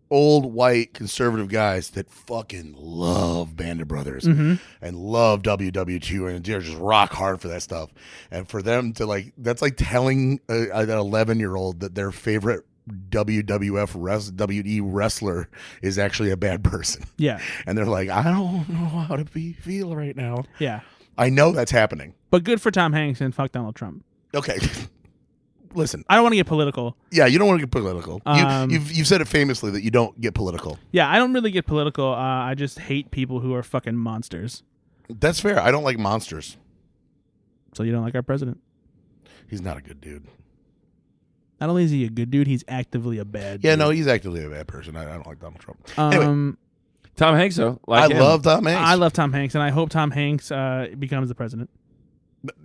old white conservative guys that fucking love Band of Brothers and love WW2 and they're just rock hard for that stuff. And for them to that's like telling an 11-year-old that their favorite WWE wrestler is actually a bad person. Yeah. And they're like, I don't know how to feel right now. Yeah. I know that's happening. But good for Tom Hanks and fuck Donald Trump. Okay. Listen, I don't want to get political. Yeah, you don't want to get political. You've said it famously that you don't get political. Yeah, I don't really get political. I just hate people who are fucking monsters. That's fair. I don't like monsters. So you don't like our president? He's not a good dude. Not only is he a good dude, he's actively a bad dude. Yeah, no, he's actively a bad person. I don't like Donald Trump. Anyway, Tom Hanks, though. I love Tom Hanks. I love Tom Hanks, and I hope Tom Hanks becomes the president.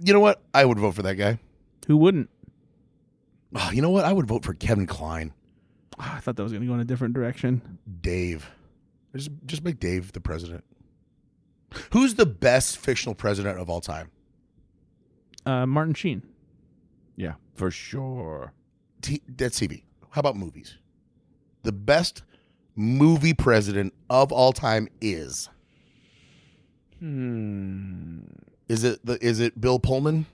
You know what? I would vote for that guy. Who wouldn't? Oh, you know what? I would vote for Kevin Kline. Oh, I thought that was going to go in a different direction. Dave. Just make Dave the president. Who's the best fictional president of all time? Martin Sheen. Yeah, for sure. That's TV. How about movies? The best movie president of all time is. Is it Bill Pullman?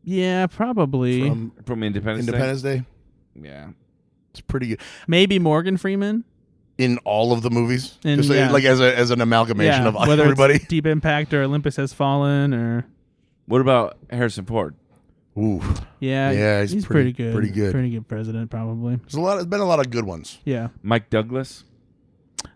Yeah, probably. From Independence Day? Yeah. It's pretty good. Maybe Morgan Freeman? In all of the movies? As an amalgamation of whether everybody? It's Deep Impact or Olympus Has Fallen or... What about Harrison Ford? Ooh. Yeah, he's pretty good. Pretty good. Pretty good president, probably. There's been a lot of good ones. Yeah. Mike Douglas?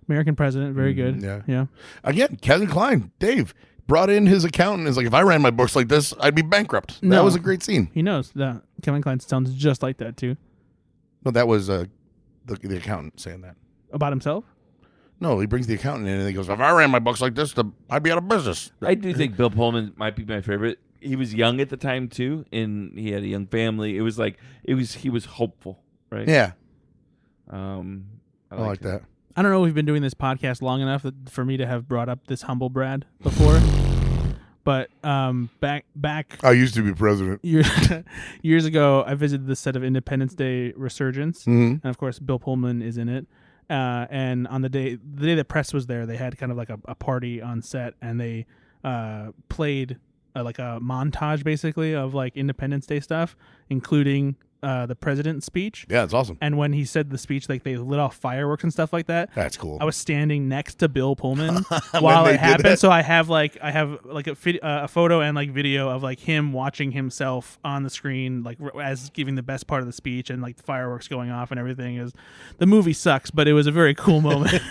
American president, very good. Yeah. Again, Kevin Kline, Dave, brought in his accountant. Is like, if I ran my books like this, I'd be bankrupt. That was a great scene. He knows that. Kevin Kline sounds just like that, too. No, that was the accountant saying that. About himself? No, he brings the accountant in and he goes, if I ran my books like this, I'd be out of business. I do think Bill Pullman might be my favorite. He was young at the time, too, and he had a young family. It was like, he was hopeful, right? Yeah. I like that. I don't know if we've been doing this podcast long enough for me to have brought up this humble Brad before. But back I used to be president. Years ago, I visited the set of Independence Day Resurgence, and of course, Bill Pullman is in it. And on the day that press was there, they had kind of like a party on set, and they played like a montage basically of like Independence Day stuff, including the president's speech. Yeah, it's awesome. And when he said the speech, like they lit off fireworks and stuff like that. That's cool. I was standing next to Bill Pullman while it happened, so I have like a photo and like video of like him watching himself on the screen, like as giving the best part of the speech, and like the fireworks going off and everything. Is the movie sucks, but it was a very cool moment.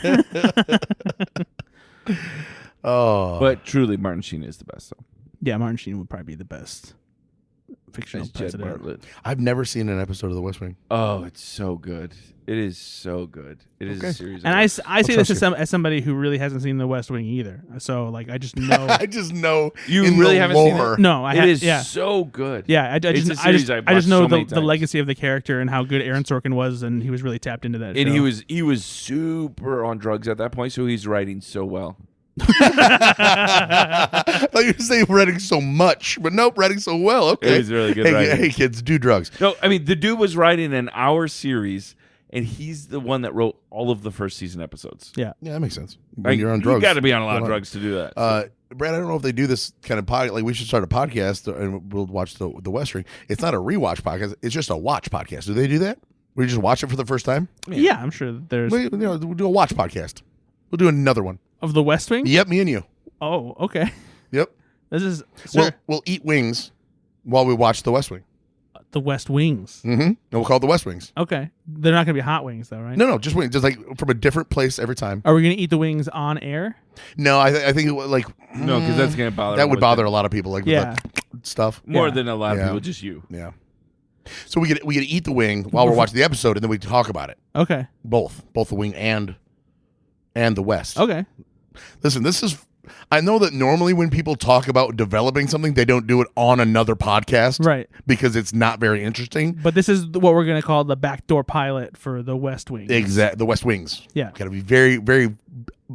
Oh, but truly, Martin Sheen is the best, though. Yeah, Martin Sheen would probably be the best fictional president. Jed Bartlett. I've never seen an episode of The West Wing. Oh, it's so good. It is so good. It is a series. And I say this as somebody who really hasn't seen The West Wing either. So like I just know. I just know you really haven't seen it. No, it is so good. Yeah, I just know the legacy of the character and how good Aaron Sorkin was, and he was really tapped into that. And show. he was super on drugs at that point, so he's writing so well. I thought you were saying writing so much, but nope, writing so well. Okay, he's really good. Hey, kids, do drugs. No, I mean the dude was writing an hour series, and he's the one that wrote all of the first season episodes. Yeah, that makes sense. When you're on drugs, you got to be on a lot of drugs to do that. Brad, I don't know if they do this kind of podcast. Like, we should start a podcast and we'll watch the West Wing. It's not a rewatch podcast; it's just a watch podcast. Do they do that? We just watch it for the first time? Yeah, I'm sure there's. We'll do a watch podcast. We'll do another one. Of the West Wing? Yep, me and you. Oh, okay. Yep. This is sir, We'll eat wings while we watch The West Wing. the West Wings. Mm-hmm. And we'll call it The West Wings. Okay. They're not going to be hot wings, though, right? No, just wings. Just like from a different place every time. Are we going to eat the wings on air? No, I think it was like... No, because that's going to bother. That would bother a lot of people. Like with Yeah. that stuff. more Yeah. than a lot of Yeah. people. Just you. Yeah. So we get to eat the wing while we're watching the episode, and then we talk about it. Okay. Both the wing and the West. Okay. Listen, this is. I know that normally when people talk about developing something, they don't do it on another podcast, Right. Because it's not very interesting. But this is what we're going to call the backdoor pilot for the West Wing. Exact. The West Wings. Yeah. Got to be very, very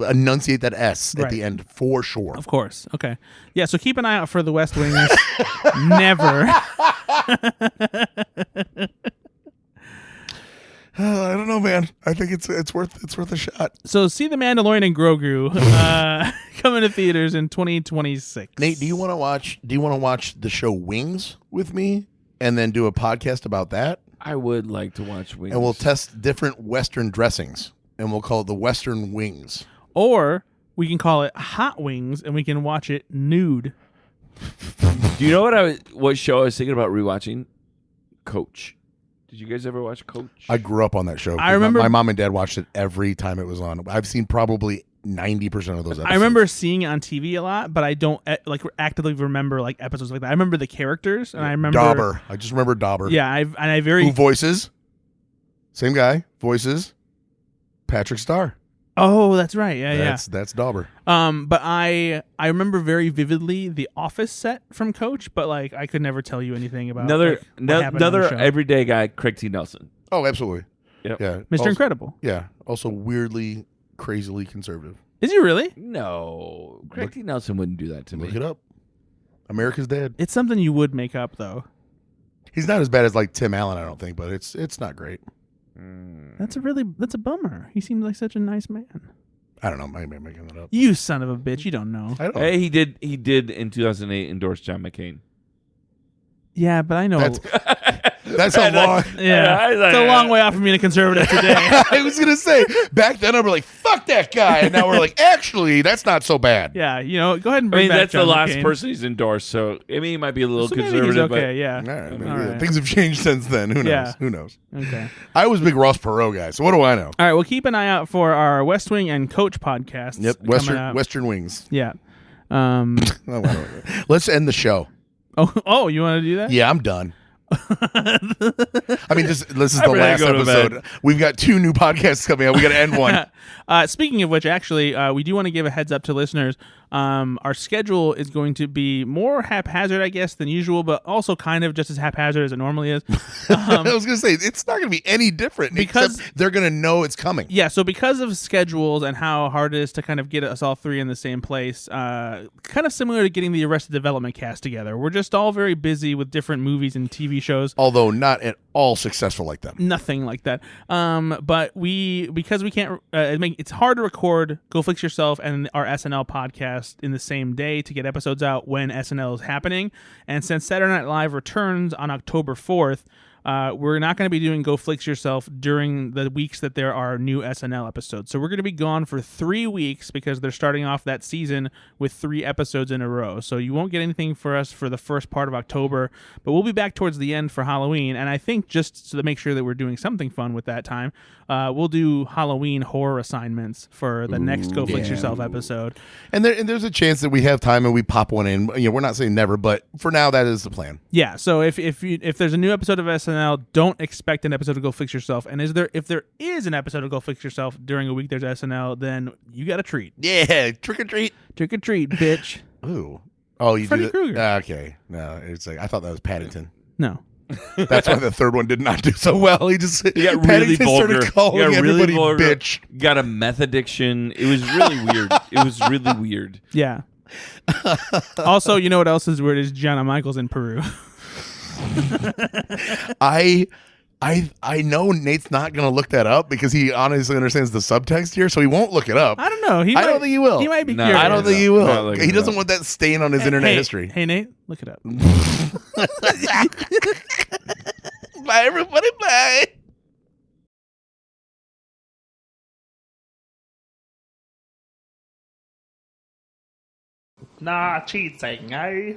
enunciate that S at Right. the end for sure. Of course. Okay. Yeah, so keep an eye out for the West Wings. Never. I don't know, man. I think it's worth a shot. So see the Mandalorian and Grogu coming to theaters in 2026. Nate, do you want to watch the show Wings with me, and then do a podcast about that? I would like to watch Wings. And we'll test different Western dressings, and we'll call it the Western Wings. Or we can call it Hot Wings, and we can watch it nude. Do you know what show I was thinking about rewatching? Coach. Did you guys ever watch Coach? I grew up on that show. I remember my mom and dad watched it every time it was on. I've seen probably 90% of those episodes. I remember seeing it on TV a lot, but I don't actively remember like episodes like that. I remember the characters, and I remember Dauber. I just remember Dauber. Yeah, I very Who voices? Same guy voices Patrick Starr. Oh, that's right. Yeah, That's Dauber. But I remember very vividly the Office set from Coach, but like I could never tell you anything about another another everyday guy, Craig T. Nelson. Oh, absolutely. Yep. Yeah. Mr. Also, Incredible. Yeah. Also weirdly, crazily conservative. Is he really? No, Craig T. Nelson wouldn't do that to me. Look it up. America's Dad. It's something you would make up though. He's not as bad as like Tim Allen, I don't think, but it's not great. That's a bummer. He seems like such a nice man. I don't know. Maybe I'm making that up. You son of a bitch! You don't know. I don't. Hey, he did in 2008 endorse John McCain. Yeah, but I know. That's a long. Yeah, it's a long way off from being a conservative today. I was gonna say back then I was like, "Fuck that guy," and now we're like, "Actually, that's not so bad." Yeah, go ahead and I bring mean, back that's John the last McCain. person he's endorsed, so I mean, he might be a little So maybe conservative. he's okay. Yeah. All right, maybe All right. things have changed since then. Who knows? Yeah. Who knows? Okay. I was a big Ross Perot guy, so what do I know? All right. Well, keep an eye out for our West Wing and Coach podcasts. Yep, coming out. Western Wings. Yeah. Let's end the show. Oh, you want to do that? Yeah, I'm done. I mean, this is the ready last to go to episode. bed. We've got 2 new podcasts coming out. We got to end one. Speaking of which, actually, we do want to give a heads up to listeners. Our schedule is going to be more haphazard, I guess, than usual, but also kind of just as haphazard as it normally is. I was going to say, it's not going to be any different Because- except they're going to know it's coming. Yeah, so because of schedules and how hard it is to kind of get us all three in the same place, kind of similar to getting the Arrested Development cast together. We're just all very busy with different movies and TV shows. Although not at all successful like them. Nothing like that. But because we can't, it's hard to record Go Flix Yourself and our SNL podcast in the same day to get episodes out when SNL is happening. And since Saturday Night Live returns on October 4th, we're not going to be doing Go Flix Yourself during the weeks that there are new SNL episodes. So we're going to be gone for 3 weeks because they're starting off that season with 3 episodes in a row. So you won't get anything for us for the first part of October, but we'll be back towards the end for Halloween. And I think just so to make sure that we're doing something fun with that time, we'll do Halloween horror assignments for the next Go Flix Yourself episode. And there's a chance that we have time and we pop one in. We're not saying never, but for now, that is the plan. Yeah, so if there's a new episode of SNL, don't expect an episode of Go Flix Yourself. And if there is an episode of Go Flix Yourself during a week there's SNL, then you got a treat. Yeah, trick or treat. Trick or treat, bitch. Ooh. Oh, you Freddy do Krueger. okay. No, it's like I thought that was Paddington. No. That's why the third one did not do so well. He got really Paddington vulgar. started calling He got really everybody vulgar. bitch. Got a meth addiction. It was really weird. It was really weird. Yeah. Also, you know what else is weird is Gianna Michaels in Peru. I know Nate's not going to look that up because he honestly understands the subtext here, so he won't look it up. I don't know. I don't think he will. He might be No, curious. I don't think he Not will. looking He it doesn't up. want that stain on his internet history. Hey, Nate, look it up. Bye, everybody. Bye. Not cheating, eh?